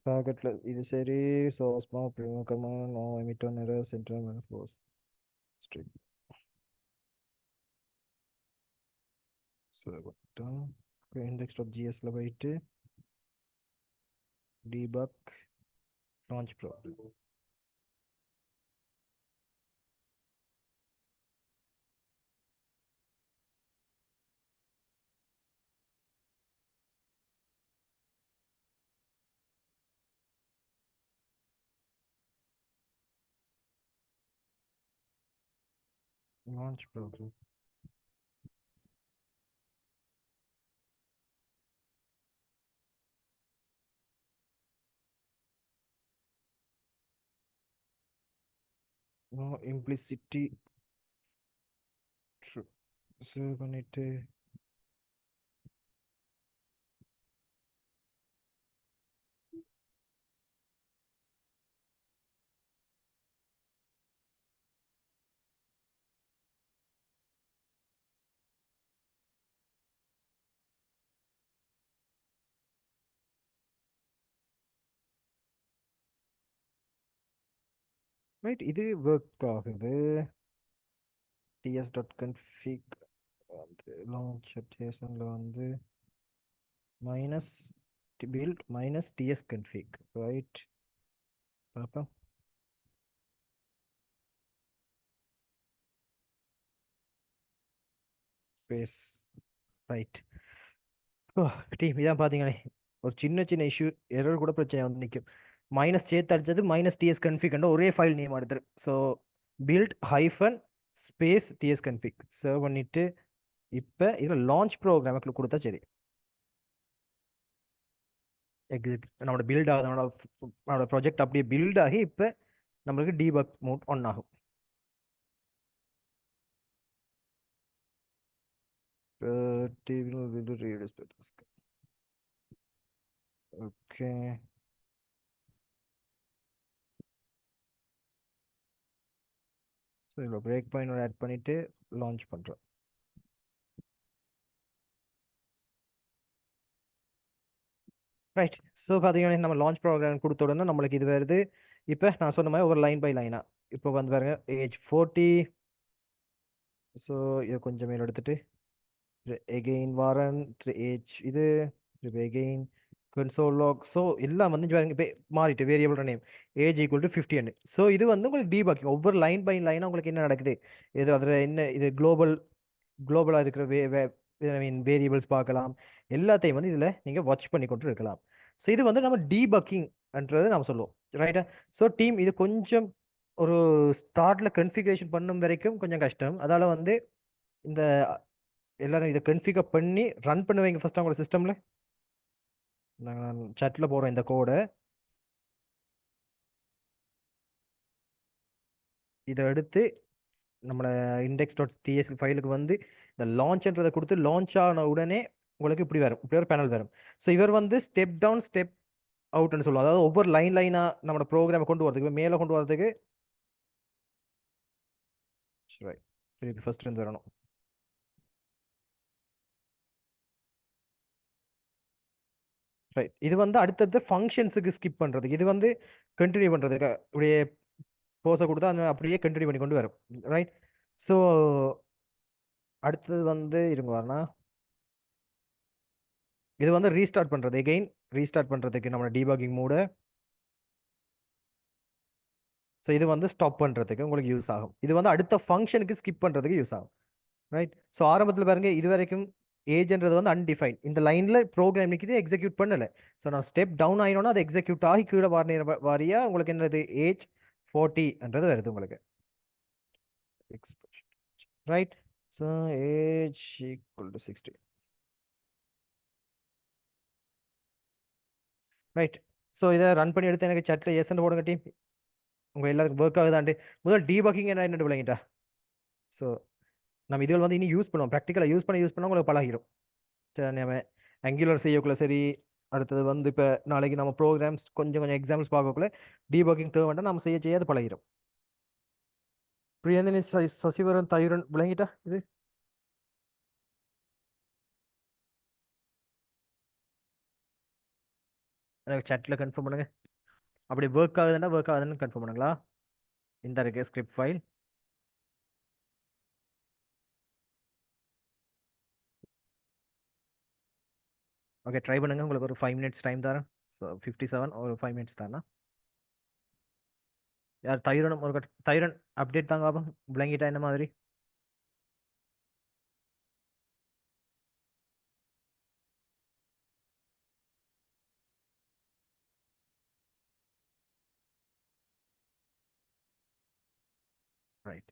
S1: டார்கெட்ல இது சரி. ஸோ ஸ்மால் ப்ரிமோக்கமா no emit on error central and force strict save index.jsல போயிட்டு debug launch pro launch program. No implicity true. Save பண்ணிட்டு ரைட் இது ஒர்க் ஆகுது. ts.config வந்து launcher ஜேசன்ல வந்து minus build minus tsconfig right பார்ப்போம். Space right. ஓ டீம் இதான் பார்த்தீங்களே ஒரு சின்ன சின்ன இஷ்யூ எரர் கூட பிரச்சனை வந்து நிற்கும். மைனஸ் சேர்த்து அடிச்சது மைனஸ் டிஎஸ் கன்ஃபிக் ஒரே ஃபைல் நேம் எடுத்துரு. So build hyphen space TS config save பண்ணிட்டு இப்போ இதில் லான்ச் ப்ரோக்ராமுக்கு கொடுத்தா சரி. எக்ஸிட் நம்மளோட பில்ட் ஆகுது, நம்மளோட ப்ராஜெக்ட் அப்படியே பில்ட் ஆகி இப்போ நம்மளுக்கு டீபக் மோட் ஆன் ஆகும். ஓகே ஸோ இதில் பிரேக் பாயிண்ட் ஆட் பண்ணிவிட்டு லான்ச் பண்ணுறோம். ரைட். ஸோ பார்த்தீங்கன்னா நம்ம லான்ச் ப்ரோக்ராம் கொடுத்த உடனே நம்மளுக்கு இது வருது. இப்போ நான் சொன்ன மாதிரி ஒரு லைன் பை லைனாக இப்போ வந்து பாருங்க ஏஜ் 40. ஸோ இதை கொஞ்சம் மேலே எடுத்துட்டு எகெயின் வாரன் ஏஜ் இது எகெயின் கன்சோல் லாக். ஸோ எல்லாம் வந்து பாருங்க இப்போ மாறிட்டு variable name age equal to 50. So இது வந்து உங்களுக்கு டீபக்கிங் ஒவ்வொரு லைன் பை லைனாக உங்களுக்கு என்ன நடக்குது, இது அதில் என்ன இது குளோபலாக இருக்கிற ஐ மீன் வேரியபிள்ஸ் பார்க்கலாம். எல்லாத்தையும் வந்து இதில் நீங்கள் வாட்ச் பண்ணி கொண்டு இருக்கலாம். ஸோ இது வந்து நம்ம டீபக்கிங்ன்றது நம்ம சொல்லுவோம் ரைட்டா. ஸோ டீம் இது கொஞ்சம் ஒரு ஸ்டார்ட்டில் கன்ஃபிகரேஷன் பண்ணும் வரைக்கும் கொஞ்சம் கஷ்டம். அதால் வந்து இந்த எல்லாரும் இதை கன்ஃபிகர் பண்ணி ரன் பண்ணுவீங்க ஃபர்ஸ்ட் அவங்களோட சிஸ்டமில். நான் சாட்டில் போகிறேன் இந்த கோடை. இதை எடுத்து நம்மளோட index.ts ஃபைலுக்கு வந்து இந்த லான்ச்ன்றதை கொடுத்து லான்ச் ஆன உடனே உங்களுக்கு இப்படி வரும், இப்படி ஒரு பேனல் வரும். ஸோ இவர் வந்து ஸ்டெப் டவுன் ஸ்டெப் அவுட்னு சொல்லுவோம். அதாவது ஒவ்வொரு லைனாக நம்மளோட ப்ரோக்ராமை கொண்டு வரதுக்கு மேலே கொண்டு வரதுக்கு திருப்பி ஃபர்ஸ்ட் இருந்து வரணும். ரைட். இது வந்து அடுத்தடுத்த ஃபங்க்ஷன்ஸுக்கு ஸ்கிப் பண்ணுறதுக்கு, இது வந்து கண்டினியூ பண்ணுறதுக்கு அப்படியே போஸை கொடுத்தா அந்த அப்படியே கண்டினியூ பண்ணி கொண்டு வரும். ரைட். ஸோ அடுத்தது வந்து இருங்க வரனா இது வந்து ரீஸ்டார்ட் பண்ணுறது. எகெயின் ரீஸ்டார்ட் பண்ணுறதுக்கு நம்ம டீபக்கிங் மோட. ஸோ இது வந்து ஸ்டாப் பண்ணுறதுக்கு உங்களுக்கு யூஸ் ஆகும். இது வந்து அடுத்த ஃபங்க்ஷனுக்கு ஸ்கிப் பண்ணுறதுக்கு யூஸ் ஆகும். ரைட். ஸோ ஆரம்பத்தில் பாருங்க இது வரைக்கும் ஏஜ்ன்றது வந்து அன்டிஃபைன். இந்த லைனில் ப்ரோக்ராம் நிற்கிது, எக்ஸிக்யூட் பண்ணலை. ஸோ நான் ஸ்டெப் டவுன் ஆகினோன்னா அது எக்ஸிக்யூட் ஆகி கீழே வாரியா உங்களுக்கு என்னது ஏஜ் 40ன்றது வருது உங்களுக்கு. Right. So age equal to 60. Right. So இதை ரன் பண்ணி எடுத்து எனக்கு சட்டில் எஸ்ன்னு போடுங்க டீம். உங்கள் எல்லாருக்கும் ஒர்க் ஆகுதாண்டு முதல் டீபக்கிங் என்ன விளங்கிட்டா. ஸோ நம்ம இதுகள் வந்து இனி யூஸ் பண்ணுவோம், ப்ராக்டிக்கலாக யூஸ் பண்ண உங்களுக்கு பழகிடும். சரி, நம்ம ஆங்குலர் செய்யக்குள்ள சரி, அடுத்தது வந்து இப்போ நாளைக்கு நம்ம ப்ரோக்ராம்ஸ் கொஞ்சம் கொஞ்சம் எக்ஸாம்பிள்ஸ் பார்க்கக்குள்ள டீபக்கிங் தேவை வேண்டாம், நம்ம செய்ய அது பழகிடும். பிரியந்தினி சசிவரன் தயுரன் விளங்கிட்டா இது. எனக்கு chatல கன்ஃபார்ம் பண்ணுங்க. அப்படி ஒர்க் ஆகுதுன்னு கன்ஃபார்ம் பண்ணுங்களா. இந்த இருக்கு ஸ்கிரிப்ட் ஃபைல். ஓகே, ட்ரை பண்ணுங்க. உங்களுக்கு ஒரு 5 மினிட்ஸ் டைம் தரேன். ஸோ 57 ஒரு 5 மினிட்ஸ் தானா. யார் தயுரனும் ஒரு தயுரன் அப்டேட் தாங்க பாப்போம், விளங்கிட்டா என்ன மாதிரி. ரைட்.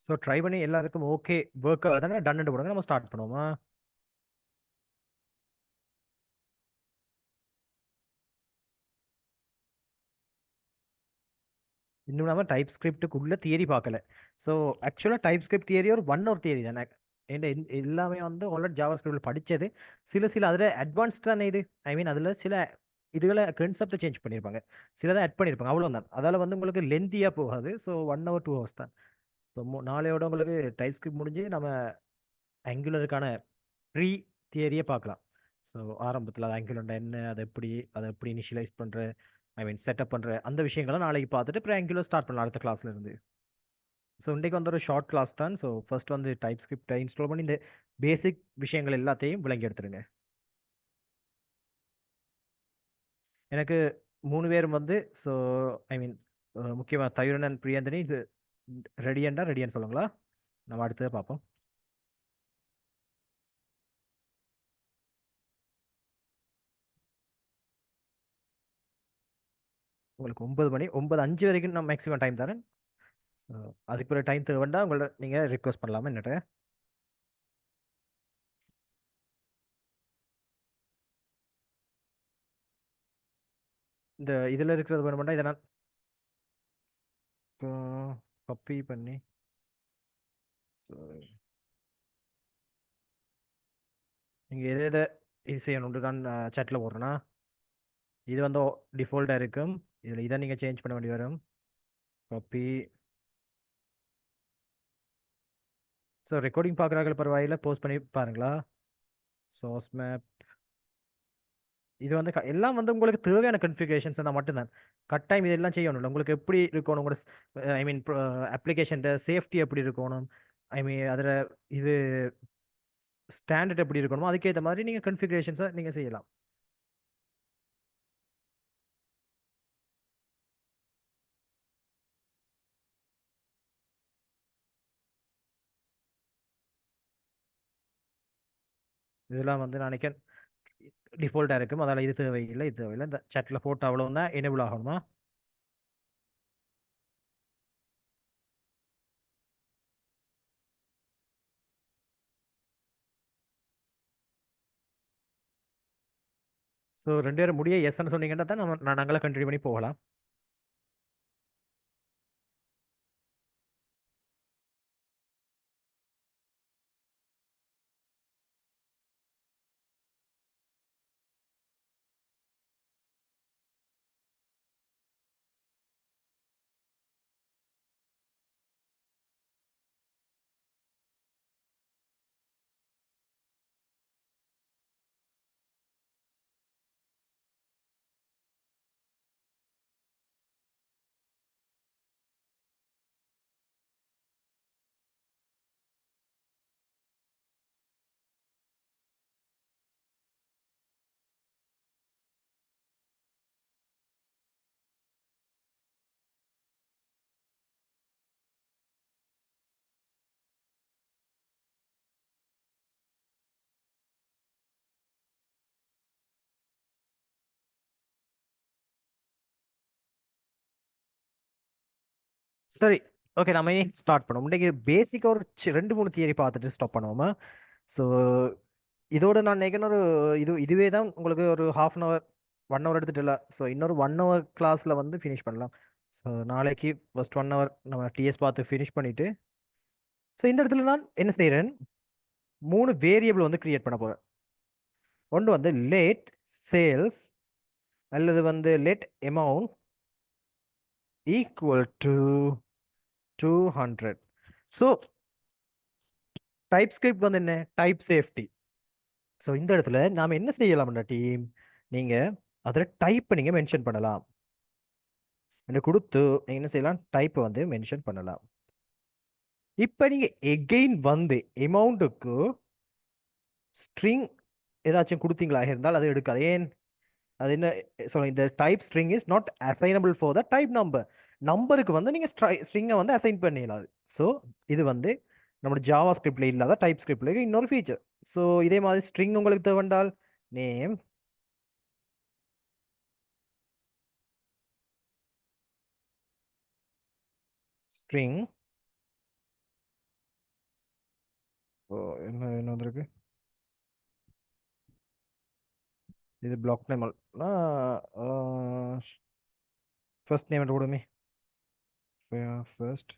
S1: ஸோ ட்ரை பண்ணி எல்லாருக்கும் ஓகே ஒர்க் ஆகுதுன்னா டன்னு போடுங்க, நம்ம ஸ்டார்ட் பண்ணுவோமா. இன்னும் நம்ம டைப் ஸ்கிரிப்டுக்குள்ள தியரி பார்க்கல. ஸோ ஆக்சுவலாக டைப் ஸ்கிரிப்ட் தியரி ஒரு ஒன் ஒரு தியரி தானே. எல்லாமே வந்து ஆல்ரெடி ஜாவா ஸ்கிரிப்டில் படித்தது. சில அதில் அட்வான்ஸ்ட் தானே இது. ஐ மீன் அதில் சில இதுகளை கன்செப்டை சேஞ்ச் பண்ணியிருப்பாங்க, சிலதை ஆட் பண்ணியிருப்பாங்க, அவ்வளோதான். அதால் வந்து உங்களுக்கு லென்த்தியாக போகாது. ஸோ 1 hour 2 hours தான். ஸோ நாளையோட உங்களுக்கு டைப் ஸ்கிரிப்ட் முடிஞ்சு நம்ம ஆங்குலருக்கான ப்ரீ தியரியை பார்க்கலாம். ஸோ ஆரம்பத்தில் அது ஆங்குலர் என்ன, அதை எப்படி இனிஷியலைஸ் பண்ணுற, ஐ மீன் செட்டப் பண்ணுற அந்த விஷயங்களை நாளைக்கு பார்த்துட்டு அப்புறம் ஆங்குலர் ஸ்டார்ட் பண்ணலாம் அடுத்த கிளாஸ்ல இருந்து. ஸோ இன்றைக்கு வந்து ஒரு ஷார்ட் கிளாஸ் தான். ஸோ ஃபர்ஸ்ட் வந்து டைப் ஸ்கிரிப்டை இன்ஸ்டால் பண்ணி இந்த பேசிக் விஷயங்கள் எல்லாத்தையும் விளங்கி எடுத்துருங்க. எனக்கு 3 பேரும் வந்து ஸோ ஐ மீன் முக்கியமாக தயுரன் அண்ட் பிரியந்தனி இது ரெடியான்னு சொல்லுங்களா. நம்ம அடுத்ததை பார்ப்போம். உங்களுக்கு 9 மணி 9:05 வரைக்கும் நான் மேக்ஸிமம் டைம் தரேன். ஸோ அதுக்கு பிறகு டைம் தேவை வேண்டாம், உங்களை நீங்கள் ரிக்வஸ்ட் பண்ணலாமா என்னட்ட. இந்த இதில் இருக்கிறது வேணுமெண்டா இதை நான் காப்பி பண்ணி நீங்கள் எதை எதை இது செய்யணும்னு நான் சேட்டில் போடுறேன்னா, இது வந்து டிஃபால்ட்டாக இருக்கும். இதில் இதை நீங்கள் சேஞ்ச் பண்ண வேண்டி வரும். காப்பி. ஸோ ரெக்கார்டிங் பார்க்குறாங்க பரவாயில்ல, போஸ்ட் பண்ணி பாருங்களா. Source map. இது வந்து எல்லாம் வந்து உங்களுக்கு தேவையான கன்ஃபிகரேஷன்ஸ் தான் மட்டும்தான். கட்டாயம் இதெல்லாம் செய்யணும். உங்களுக்கு எப்படி இருக்கணும், உங்களோட ஐ மீன் அப்ளிகேஷன் சேஃப்டி எப்படி இருக்கணும், ஐ மீன் அதில் இது ஸ்டாண்டர்ட் எப்படி இருக்கணுமோ அதுக்கேற்ற மாதிரி நீங்கள் கன்ஃபிகரேஷன்ஸை நீங்கள் செய்யலாம். இதெல்லாம் வந்து நான் நினைக்கிறேன் டிஃபால்ட்டாக இருக்கும், அதால் இது தேவையில்லை, இது தேவையில்லை. இந்த சேட்டில் போட்டு அவ்வளோ தான் எனேபிள் ஆகணுமா. ஸோ 2 பேரும் முடிய எஸ்ன்னு சொன்னீங்கன்னா தான் நாங்களாம் கண்டினியூ பண்ணி போகலாம். சரி, ஓகே, நம்ம ஸ்டார்ட் பண்ணுவோம். இன்னைக்கு பேசிக்காக ஒரு 2 3 தியரி பார்த்துட்டு ஸ்டாப் பண்ணுவோமா? ஸோ இதோட நான் நினைக்கிறேன் ஒரு இதுவே தான் உங்களுக்கு ஒரு ½ அன் ஹவர் எடுத்துட்டு இல்லை. ஸோ இன்னொரு 1 ஹவர் கிளாஸில் வந்து ஃபினிஷ் பண்ணலாம். ஸோ நாளைக்கு ஃபர்ஸ்ட் 1 ஹவர் நம்ம டிஎஸ் பார்த்து ஃபினிஷ் பண்ணிட்டு, ஸோ இந்த இடத்துல நான் என்ன செய்கிறேன், 3 வேரியபிள் வந்து கிரியேட் பண்ண போகிறேன். ஒன்று வந்து லேட் சேல்ஸ் அல்லது வந்து late amount equal to 200. So type script வந்து என்ன, டைப் சேஃப்டி. ஸோ இந்த இடத்துல நாம் என்ன செய்யலாம்னா டீம், நீங்கள் அதில் டைப்பை நீங்கள் மென்ஷன் பண்ணலாம். எனக்கு கொடுத்து நீங்கள் என்ன செய்யலாம், டைப்பை வந்து மென்ஷன் பண்ணலாம். இப்போ நீங்கள் எகெயின் வந்து அமௌண்ட்டுக்கு ஸ்ட்ரிங் ஏதாச்சும் கொடுத்தீங்களா இருந்தால் அது எடுக்காது. ஏன், அது என்ன சொல்லுங்க, இந்த type string is not assignable for the type number. நம்பருக்கு வந்து நீங்கள் ஸ்ட்ரிங்கை வந்து அசைன் பண்ணிடலாம். ஸோ இது வந்து நம்மளோட ஜாவா ஸ்கிரிப்ட்ல இல்லாத டைப் ஸ்கிரிப்ட்ல இன்னொரு ஃபீச்சர். ஸோ இதே மாதிரி ஸ்ட்ரிங் உங்களுக்கு தேவைண்டால் நேம் ஸ்ட்ரிங், என்ன வந்திருக்கு, இது பிளாக் நேம் ஃபர்ஸ்ட் நேம் கொடுமே, ஃபர்ஸ்ட்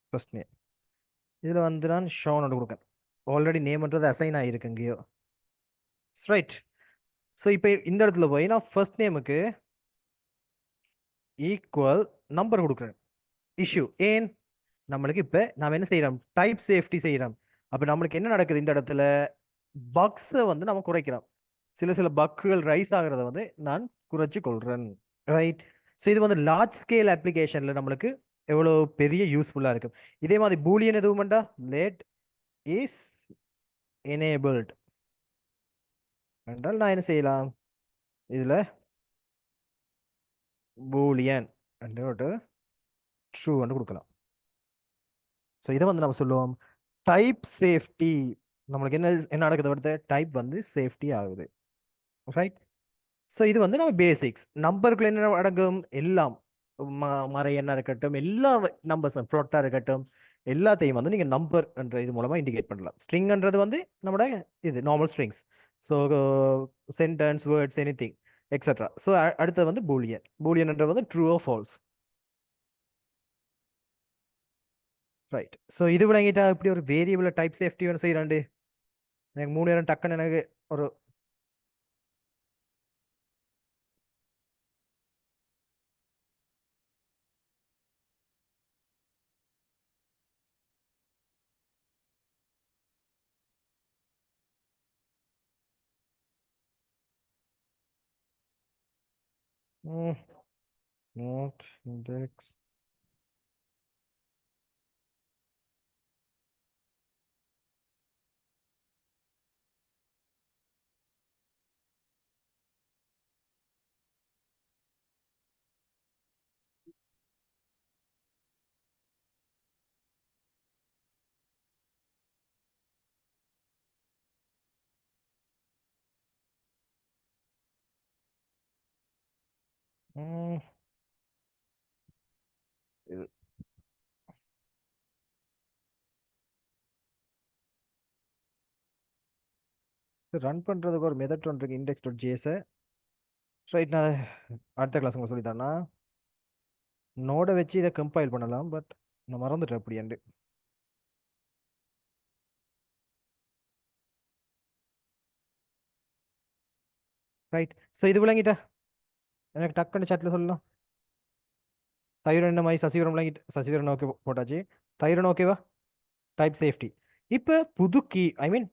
S1: ஃபர்ஸ்ட் நேம். இதில் வந்து நான் ஷோன் கொடுக்கேன். ஆல்ரெடி நேம்ன்றது அசைன் ஆகிருக்கு எங்கேயோ. ரைட். ஸோ இப்போ இந்த இடத்துல போய் நான் ஃபர்ஸ்ட் நேமுக்கு ஈக்குவல் நம்பர் கொடுக்குறேன். இஷ்யூ ஏன், நம்மளுக்கு இப்போ நாம் என்ன செய்கிறோம், டைப் சேஃப்டி செய்கிறோம். அப்போ நம்மளுக்கு என்ன நடக்குது, இந்த இடத்துல பக்ஸை வந்து நம்ம குறைக்கிறோம். சில பக்குகள் ரைஸ் ஆகிறத வந்து நான் குறைச்சி கொள்கிறேன். ரைட். ஸோ இது வந்து லார்ஜ் ஸ்கேல் அப்ளிகேஷனில் நம்மளுக்கு எவ்வளோ பெரிய யூஸ்ஃபுல்லாக இருக்கும். இதே மாதிரி பூலியன் எதுவும் வேண்டா, லேட் இஸ் எனேபிள்ட் என்றால் நான் என்ன செய்யலாம், இதில் பூலியன் ட்ரூ வந்து கொடுக்கலாம். ஸோ இதை வந்து நம்ம சொல்லுவோம் டைப் சேஃப்டி. நம்மளுக்கு என்ன நடக்குது, அடுத்த டைப் வந்து சேஃப்டி ஆகுது. ரைட். ஸோ இது வந்து நம்ம பேசிக்ஸ். நம்பருக்குள்ள என்ன அடங்கும், எல்லாம் மறை என்ன இருக்கட்டும், எல்லா நம்பர்ஸ் ஃப்ளோட்டாக இருக்கட்டும், எல்லாத்தையும் வந்து நீங்கள் நம்பர் என்ற இது மூலமாக இண்டிகேட் பண்ணலாம். ஸ்ட்ரிங்ன்றது வந்து நம்மளோட இது normal strings. So sentence, words, any thing extra. So அடுத்தது வந்து பூலியன். பூலியன்ன்றது வந்து true or false. Right. So இது விளங்கிட்டா இப்படி ஒரு வேரியபிள் டைப் சேஃப்டி ஒன்று செய்யறாண்டு எனக்கு 3 நேரம் டக்குன்னு எனக்கு ஒரு not index. ரன் பண்ணுறதுக்கு ஒரு மெத்தட் ஒன்று இருக்கு, index.js. ரைட். நான் அடுத்த கிளாஸ் உங்களுக்கு சொல்லித்தரேன்னா நோடை வச்சு இதை கம்பைல் பண்ணலாம். பட் நான் மறந்துட்டேன் அப்படியாண்டு. ரைட். ஸோ இது விளங்கிட்டா எனக்கு டக்குன்னு சாட்டில் சொல்லலாம். தைரன் என்ன மாதிரி சசிவரம் விளங்கிட்டு, சசிவரன் ஓகே போட்டாச்சு. தைரன் ஓகேவா, டைப் சேஃப்டி. இப்போ புது கீ, ஐ மீன்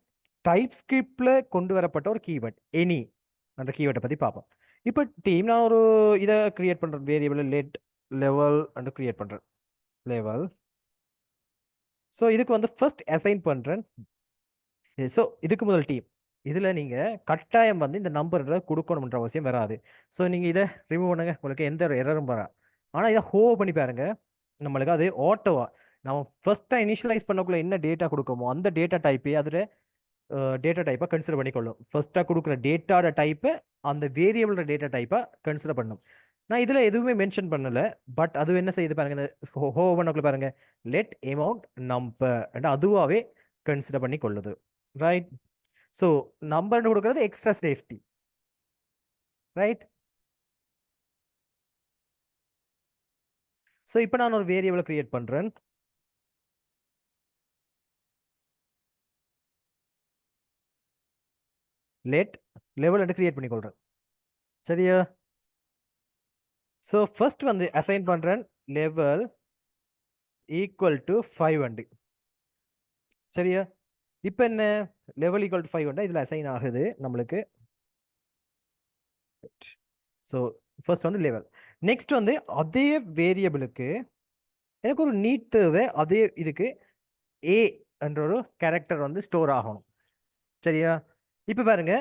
S1: டைப் ஸ்கிரிப்டில் கொண்டு வரப்பட்ட ஒரு கீவேர்ட் எனி அந்த கீவேர்டை பற்றி பார்ப்போம். இப்போ டீம் நான் ஒரு இதை கிரியேட் பண்ணுறேன், variable let level and create பண்ணுறேன் லெவல். ஸோ இதுக்கு வந்து ஃபர்ஸ்ட் அசைன் பண்ணுறேன். ஸோ இதுக்கு முதல் டீம் இதில் நீங்கள் கட்டாயம் வந்து இந்த நம்பர் கொடுக்கணுன்ற அவசியம் வராது. ஸோ நீங்கள் இதை ரிமூவ் பண்ணுங்க, உங்களுக்கு எந்த எரரும் வரா. ஆனால் இதை ஹோவ் பண்ணி பாருங்க, நம்மளுக்கு அது ஆட்டோவா நம்ம ஃபர்ஸ்ட்டாக இனிஷியலைஸ் பண்ணக்குள்ள என்ன டேட்டா கொடுக்கமோ அந்த டேட்டா டைப்பே அதில் டேட்டா டைப்பாக கன்சிடர் பண்ணிக்கொள்ளும். ஃபர்ஸ்ட்டாக கொடுக்குற டேட்டாட டைப்பை அந்த வேரியபிளோட டேட்டா டைப்பாக கன்சிடர் பண்ணும். நான் இதுல எதுவுமே மென்ஷன் பண்ணல. பட் அது என்ன செய்யுது பாருங்க, இந்த ஹோவனுக்குள்ள பாருங்க, லெட் அமௌண்ட் நம்பர் அதுவாவே கன்சிடர் பண்ணி கொள்ளுது. ரைட். ஸோ நம்பர்னு கொடுக்கறது எக்ஸ்ட்ரா சேஃப்டி. ரைட். ஸோ இப்போ நான் ஒரு வேரியபிளை கிரியேட் பண்றேன். லெட் லெவல் என்று கிரியேட் பண்ணி கொள்றேன். சரியா? ஸோ ஃபர்ஸ்ட் வந்து அசைன் பண்றேன் லெவல் ஈக்குவல் டு 5. சரியா? இப்போ என்ன, லெவல் ஈக்குவல் டு 5 இதுல அசைன் ஆகுது நம்மளுக்கு. ஸோ ஃபர்ஸ்ட் வந்து லெவல். நெக்ஸ்ட் வந்து அதே வேரியபிளுக்கு எனக்கு ஒரு நீட் தேவை. அதே இதுக்கு ஏ என்ற ஒரு கேரக்டர் வந்து ஸ்டோர் ஆகணும். சரியா? இப்போ பாருங்க,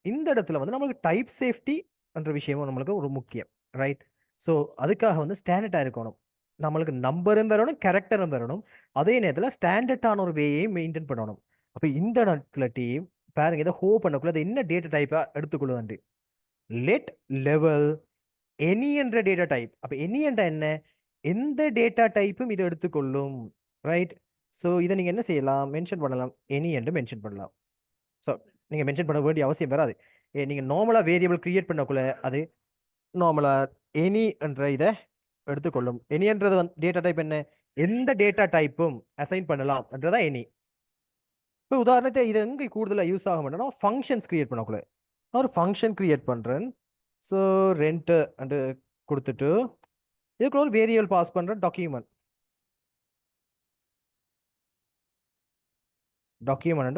S1: இந்த இடத்துல வந்து நம்மளுக்கு டைப் சேஃப்டி என்ற விஷயமும் நம்மளுக்கு ஒரு முக்கியம். ரைட். ஸோ அதுக்காக வந்து ஸ்டாண்டர்டாக இருக்கணும். நம்மளுக்கு நம்பரும் வரணும், கேரக்டரும் வரணும். அதே நேரத்தில் ஸ்டாண்டர்டான ஒரு வேயையும் மெயின்டைன் பண்ணணும். அப்போ இந்த இடத்துல டீம் பாருங்க, இதை ஹோ பண்ணக்குள்ள அது என்ன டேட்டா டைப்பாக எடுத்துக்கொள்ளுது. லெட் லெவல் எனி என்ற டேட்டா டைப். அப்போ எனி என்ற என்ன, எந்த டேட்டா டைப்பும் இதை எடுத்துக்கொள்ளும். ரைட். ஸோ இதை நீங்கள் என்ன செய்யலாம், மென்ஷன் பண்ணலாம், எனி என்று மென்ஷன் பண்ணலாம். ஸோ நீங்கள் மென்ஷன் பண்ண வேண்டிய அவசியம் வராது. நீங்கள் நார்மலாக வேரியபிள் கிரியேட் பண்ணக்குள்ள அது நார்மலாக எனி என்ற இதை எடுத்துக்கொள்ளும். எனி என்றது வந்து டேட்டா டைப் என்ன, எந்த டேட்டா டைப்பும் அசைன் பண்ணலாம் என்றதா எனி. இப்போ உதாரணத்தை இது எங்கே கூடுதலாக யூஸ் ஆக மாட்டேன்னா ஃபங்க்ஷன்ஸ் கிரியேட் பண்ணக்குள்ள நான் ஒரு ஃபங்க்ஷன் கிரியேட் பண்ணுறேன். ஸோ ரெண்ட் அண்டு கொடுத்துட்டு இதுக்குள்ள ஒரு வேரியபிள் பாஸ் பண்ணுறேன், டாக்குமெண்ட்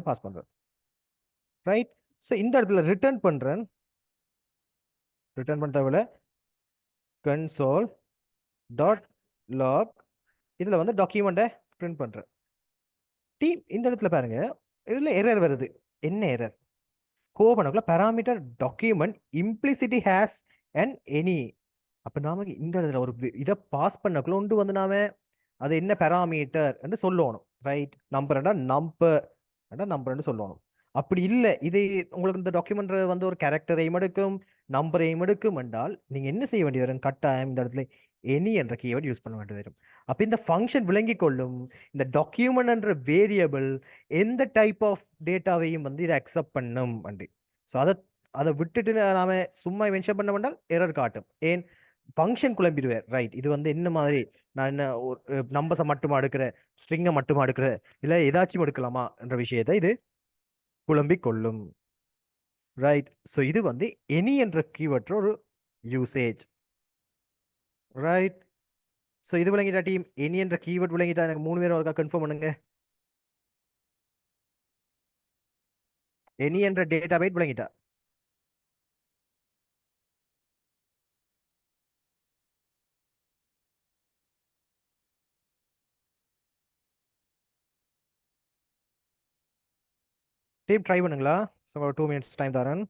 S1: பாஸ் பண்ணுறேன். ரைட். ஸோ இந்த இடத்துல ரிட்டர்ன் பண்ணுறேன். ரிட்டர்ன் பண்ண தேவையில்ல, கன்சோல் டாட் லாக் இதில் வந்து டாக்குமெண்ட்டை பிரிண்ட் பண்ணுறேன். டீம் இந்த இடத்துல பாருங்க, இதில் எரர் வருது. என்ன error, கோவனுக்குள்ள parameter document implicitly has an any. அப்ப நாம இந்த இடத்துல ஒரு இதை பாஸ் பண்ணக்குள்ள உண்டு வந்து நாம அது என்ன பாராமீட்டர் என்று சொல்லணும். ரைட். நம்பர்டா நம்பர்னு சொல்லணும். அப்படி இல்லை, இது உங்களுக்கு இந்த டாக்குமெண்ட் வந்து ஒரு கேரக்டரையும் எடுக்கும், நம்பரையும் எடுக்கும் என்றால் நீங்க என்ன செய்ய வேண்டியது வரும், கட்டாயம் இந்த இடத்துல எனி என்ற கீவேர்ட் யூஸ் பண்ண வேண்டியது வரும். அப்ப இந்த ஃபங்க்ஷன் விளங்கி கொள்ளும் இந்த டாக்குமெண்ட் என்ற வேரியபிள் எந்த டைப் ஆஃப் டேட்டாவையும் வந்து இதை அக்செப்ட் பண்ணும் அண்டு. ஸோ அதை விட்டுட்டு நாம சும்மா மென்ஷன் பண்ண வேண்டால் எரர் காட்டும். ஏன், ஃபங்க்ஷன் குழம்பிடுவார். ரைட். இது வந்து என்ன மாதிரி, நான் என்ன ஒரு நம்பர்ஸை மட்டுமா எடுக்கிறேன், ஸ்ட்ரிங்கை மட்டுமா எடுக்கிறேன், இல்லை ஏதாச்சும் எடுக்கலாமா என்ற விஷயத்தை இது குழம்பிக் கொள்ளும். ரைட். ஸோ இது வந்து எனி என்ற கீவேர்ட் ஒரு யூசேஜ். ரைட். ஸோ இது விளங்கிட்டா டீம், எனி என்ற கீவேர்ட் விளங்கிட்டா எனக்கு 3 பேரும் ஒருக்கா கன்ஃபார்ம் பண்ணுங்க. எனி என்ற டேட்டா பைட் விளங்கிட்டா. டீம் ட்ரை பண்ணுங்களா. ஸோ 2 minutes டைம் தரேன்.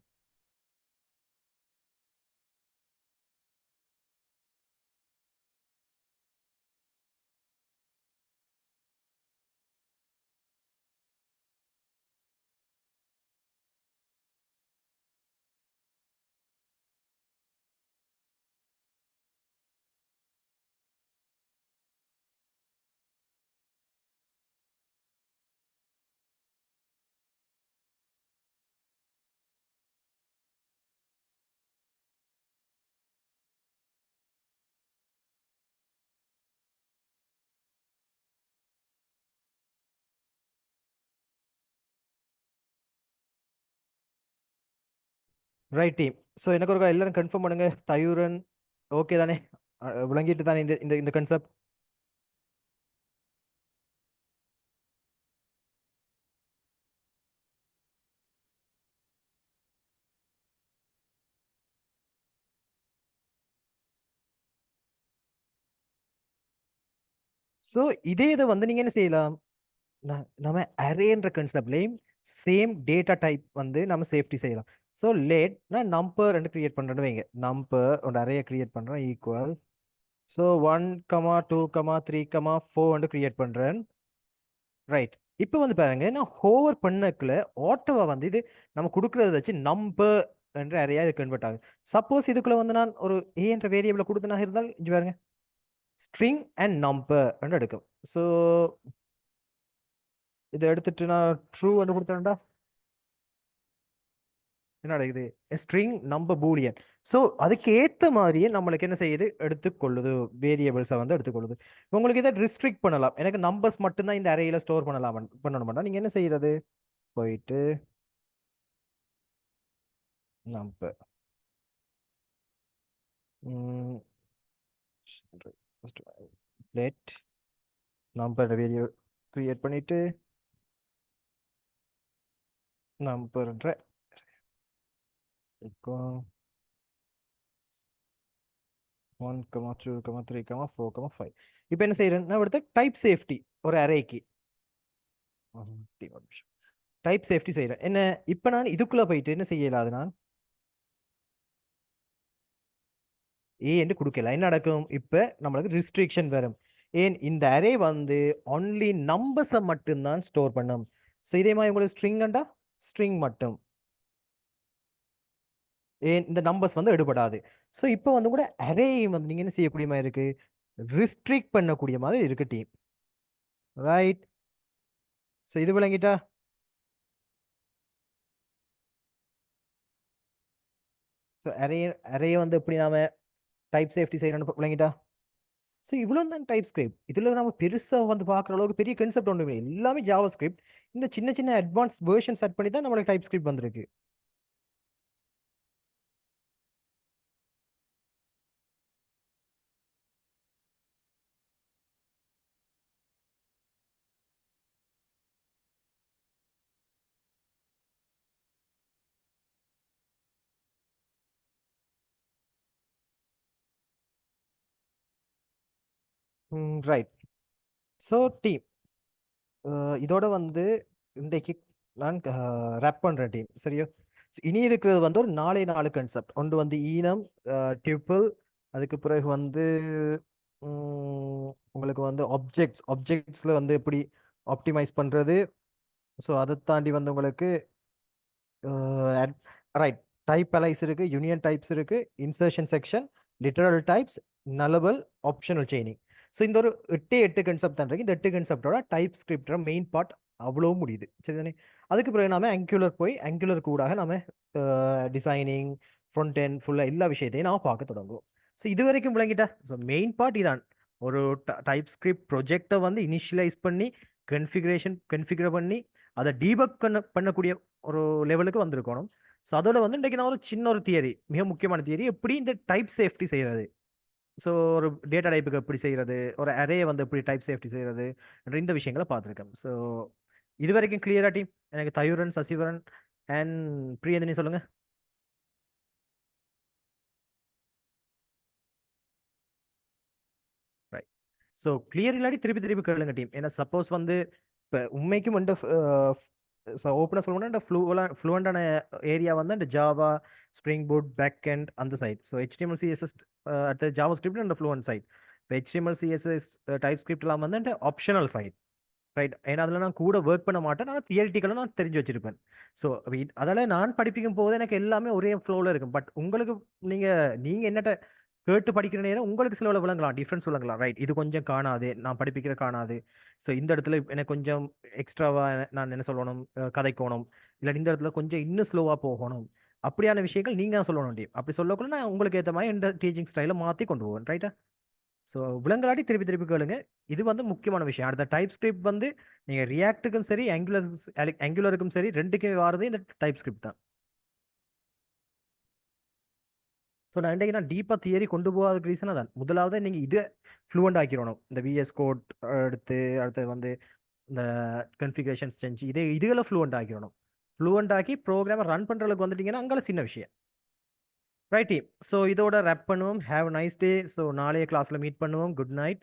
S1: Right team. ஸோ எனக்கு ஒரு எல்லாரும் கன்ஃபார்ம் பண்ணுங்க. தயூரன் ஓகே தானே, விளங்கிட்டு தானே இந்த இந்த இந்த கன்செப்ட். ஸோ இதே இதை வந்து நீங்க என்ன செய்யலாம், நம்ம அரேன்ற கன்செப்ட்லையும் சேம் டேட்டா டைப் வந்து நம்ம சேஃப்டி செய்யலாம். ஸோ லேட் நான் நம்பர் ரெண்டு கிரியேட் பண்ணுறேன்னு வைங்க, நம்பர் ஒரு அரேயை கிரியேட் பண்ணுறேன் ஈக்குவல். ஸோ 1, 2, 3, 4 வந்து கிரியேட் பண்ணுறேன். ரைட். இப்போ வந்து பாருங்க, நான் ஹோவர் பண்ணக்குள்ள ஆட்டோவா வந்து இது நம்ம கொடுக்கறத வச்சு நம்பர் என்ற அரேயா இது கன்வெர்ட் ஆகுது. சப்போஸ் இதுக்குள்ள வந்து நான் ஒரு a என்ற வேரியபிளை கொடுத்தனா இருந்தால் இங்க பாருங்க ஸ்ட்ரிங் அண்ட் நம்பர் என்று எடுக்கும். ஸோ இதை எடுத்துட்டு நான் ட்ரூ என்று கொடுத்தேன்டா என்ன நடக்குது? String number Boolean. ஸோ அதுக்கு ஏற்ற மாதிரியே நம்மளுக்கு என்ன செய்யுது? எடுத்துக்கொள்ளுது, வேரியபிள்ஸை வந்து எடுத்துக்கொள்ளுது. உங்களுக்கு இதை ரிஸ்ட்ரிக்ட் பண்ணலாம். எனக்கு நம்பர்ஸ் மட்டும்தான் இந்த அரேயில் ஸ்டோர் பண்ணணுமாட்டா நீங்கள் என்ன செய்யறது? போயிட்டு number let number variable create பண்ணிட்டு நம்பர்ன்ற இப்போ 1, 2, 3, 4, 5. இப்போ என்ன செய்யறேன்னா அடுத்து டைப் சேஃப்டி ஒரு அரேக்கு டைப் சேஃப்டி செய்யறேன். என்ன இப்போ நான் இதுக்குள்ள போயிட்டு என்ன செய்யலாது? நான் ஏ என்று கொடுக்கல. என்ன நடக்கும்? இப்போ நம்மளுக்கு ரிஸ்ட்ரிக்ஷன் வரும். ஏன் இந்த அரே வந்து ஒன்லி நம்பர்ஸை மட்டும்தான் ஸ்டோர் பண்ணும். ஸோ இதே மாதிரி உங்களுக்கு ஸ்ட்ரிங்கண்டா ஸ்ட்ரிங் மட்டும், ஏன் இந்த நம்பர்ஸ் வந்து எடுபடாது. ஸோ இப்போ வந்து கூட அரேயும் வந்து நீங்கள் என்ன செய்யக்கூடிய மாதிரி இருக்கு? ரிஸ்ட்ரிக்ட் பண்ணக்கூடிய மாதிரி இருக்கு டீம். ரைட். ஸோ இது விளங்கிட்டா? ஸோ அரே வந்து எப்படி நாம டைப் சேஃப்டி செய்யணும்னு விளங்கிட்டா? ஸோ இவ்வளோ தான் டைப் ஸ்கிரிப்ட். இதில் நம்ம பெருசாக வந்து பார்க்குற அளவுக்கு பெரிய கான்செப்ட் ஒன்றுமே இல்லை. எல்லாமே ஜாவா ஸ்கிரிப்ட். இந்த சின்ன சின்ன அட்வான்ஸ் வேர்ஷன் செட் பண்ணி தான் நம்மளுக்கு டைப் ஸ்கிரிப்ட் வந்திருக்கு. ரைட். ஸோ டீம் இதோட வந்து இன்றைக்கு நான் ரேப் பண்ணுறேன் டீம். சரியோ? இனி இருக்கிறது வந்து ஒரு 4 கான்செப்ட். ஒன்று வந்து ஈனம், டியூப்பிள், அதுக்கு பிறகு வந்து உங்களுக்கு வந்து ஆப்ஜெக்ட்ஸில் வந்து எப்படி ஆப்டிமைஸ் பண்ணுறது. ஸோ அதை தாண்டி வந்து உங்களுக்கு ரைட் டைப் அலைஸ் இருக்கு, யூனியன் டைப்ஸ் இருக்கு, insertion section, literal types, nullable, optional chaining. So இந்த ஒரு 8 கான்செப்ட் தான் இருக்கு. இந்த 8 கான்செப்டோட டைப் ஸ்கிரிப்டோட மெயின் பார்ட் அவ்வளோ முடியுது. சரிதானே? அதுக்கு பிறகு நாம ஆங்குலர் போய் ஆங்குலர் கூடாக நாம டிசைனிங், ஃப்ரண்ட் எண்ட் ஃபுல்லாக எல்லா விஷயத்தையும் நாம பார்க்க தொடங்குவோம். ஸோ இது வரைக்கும் விளங்கிட்டா? ஸோ மெயின் பார்ட் இதான். ஒரு டைப் ஸ்கிரிப்ட் ப்ரொஜெக்டை வந்து இனிஷியலைஸ் பண்ணி கன்ஃபிகர் பண்ணி அதை டீபக் பண்ணக்கூடிய ஒரு லெவலுக்கு வந்திருக்கணும். ஸோ அதோட வந்து இன்றைக்கு நான் ஒரு சின்ன ஒரு தியரி, மிக முக்கியமான தியரி, எப்படி இந்த டைப் சேஃப்டி செய்கிறது. ஸோ ஒரு டேட்டா டைப்புக்கு எப்படி செய்கிறது, ஒரு அரே வந்து எப்படி டைப் சேஃப்டி செய்கிறது, இந்த விஷயங்களை பார்த்துருக்கேன். ஸோ இது வரைக்கும் கிளியரா டீம்? எனக்கு தயூரன், சசிவரன் அண்ட் பிரியந்தினி சொல்லுங்க. ரைட். ஸோ கிளியர் இல்லாட்டி திருப்பி திருப்பி கேளுங்க டீம். ஏன்னா சப்போஸ் வந்து இப்போ உண்மைக்கும் வந்து ஓப்பனாக சொல்லணும்னா இந்த ஃப்ளூவண்டான ஏரியா வந்து இந்த Java, Spring Boot, back end அந்த சைட். ஸோ HTML CSS அடுத்த ஜாவா ஸ்கிரிப்ட் அந்த ஃப்ளூவன்ட் சைட். இப்போ HTML CSS டைப் ஸ்கிரிப்ட்லாம் வந்து இந்த ஆப்ஷனல் சைட். ரைட். ஏன்னா அதில் நான் கூட ஒர்க் பண்ண மாட்டேன். ஆனால் தியரிட்டிக்கலாக நான் தெரிஞ்சு வச்சிருப்பேன். ஸோ அதால் நான் படிப்பிக்கும் போது எனக்கு எல்லாமே ஒரே ஃப்ளோவில் இருக்கும். பட் உங்களுக்கு நீங்கள் என்னட்ட கேட்டு படிக்கிற நேரம் உங்களுக்கு சில விளங்கலாம், டிஃப்ரென்ஸ் விளங்கலாம். ரைட், இது கொஞ்சம் காணாது, நான் படிப்பிக்கிற காணாது. ஸோ இந்த இடத்துல எனக்கு கொஞ்சம் எக்ஸ்ட்ராவாக நான் என்ன சொல்லணும், கதைக்கோணும், இல்லை இந்த இடத்துல கொஞ்சம் இன்னும் ஸ்லோவாக போகணும். அப்படியான விஷயங்கள் நீங்கள் தான் சொல்லணும் டீம். அப்படி சொல்லக்குள்ள நான் உங்களுக்கு ஏற்ற மாதிரி இந்த டீச்சிங் ஸ்டைலை மாற்றி கொண்டு போவேன். ரைட்டா? ஸோ விலங்கலாட்டி திருப்பி திருப்பி கேளுங்க. இது வந்து முக்கியமான விஷயம். அடுத்த டைப் ஸ்கிரிப்ட் வந்து நீங்கள் ரியாக்ட்டுக்கும் சரி, ஆங்குலருக்கும் சரி, ரெண்டுக்குமே வாரது இந்த டைப் ஸ்கிரிப்ட் தான். ஸோ நான் இன்றைக்கு நான் டீப்பாக தியரி கொண்டு போகாததுக்கு ரீசனாக தான். முதலாவது நீங்கள் இதை ஃப்ளூவெண்ட் ஆக்கிடணும். இந்த VS கோட் அடுத்து வந்து இந்த கன்ஃபிகரேஷன்ஸ் செஞ்சு இதுகளை ஃப்ளூவெண்ட் ஆக்கிடணும். ஃப்ளூவெண்ட் ஆக்கி ப்ரோக்ராமை ரன் பண்ணுற அளவுக்கு வந்துட்டீங்கன்னா அங்கே சின்ன விஷயம். Right team. ஸோ இதோட ரேப் பண்ணுவோம். Have nice day. ஸோ நாளைய கிளாஸில் மீட் பண்ணுவோம். Good night.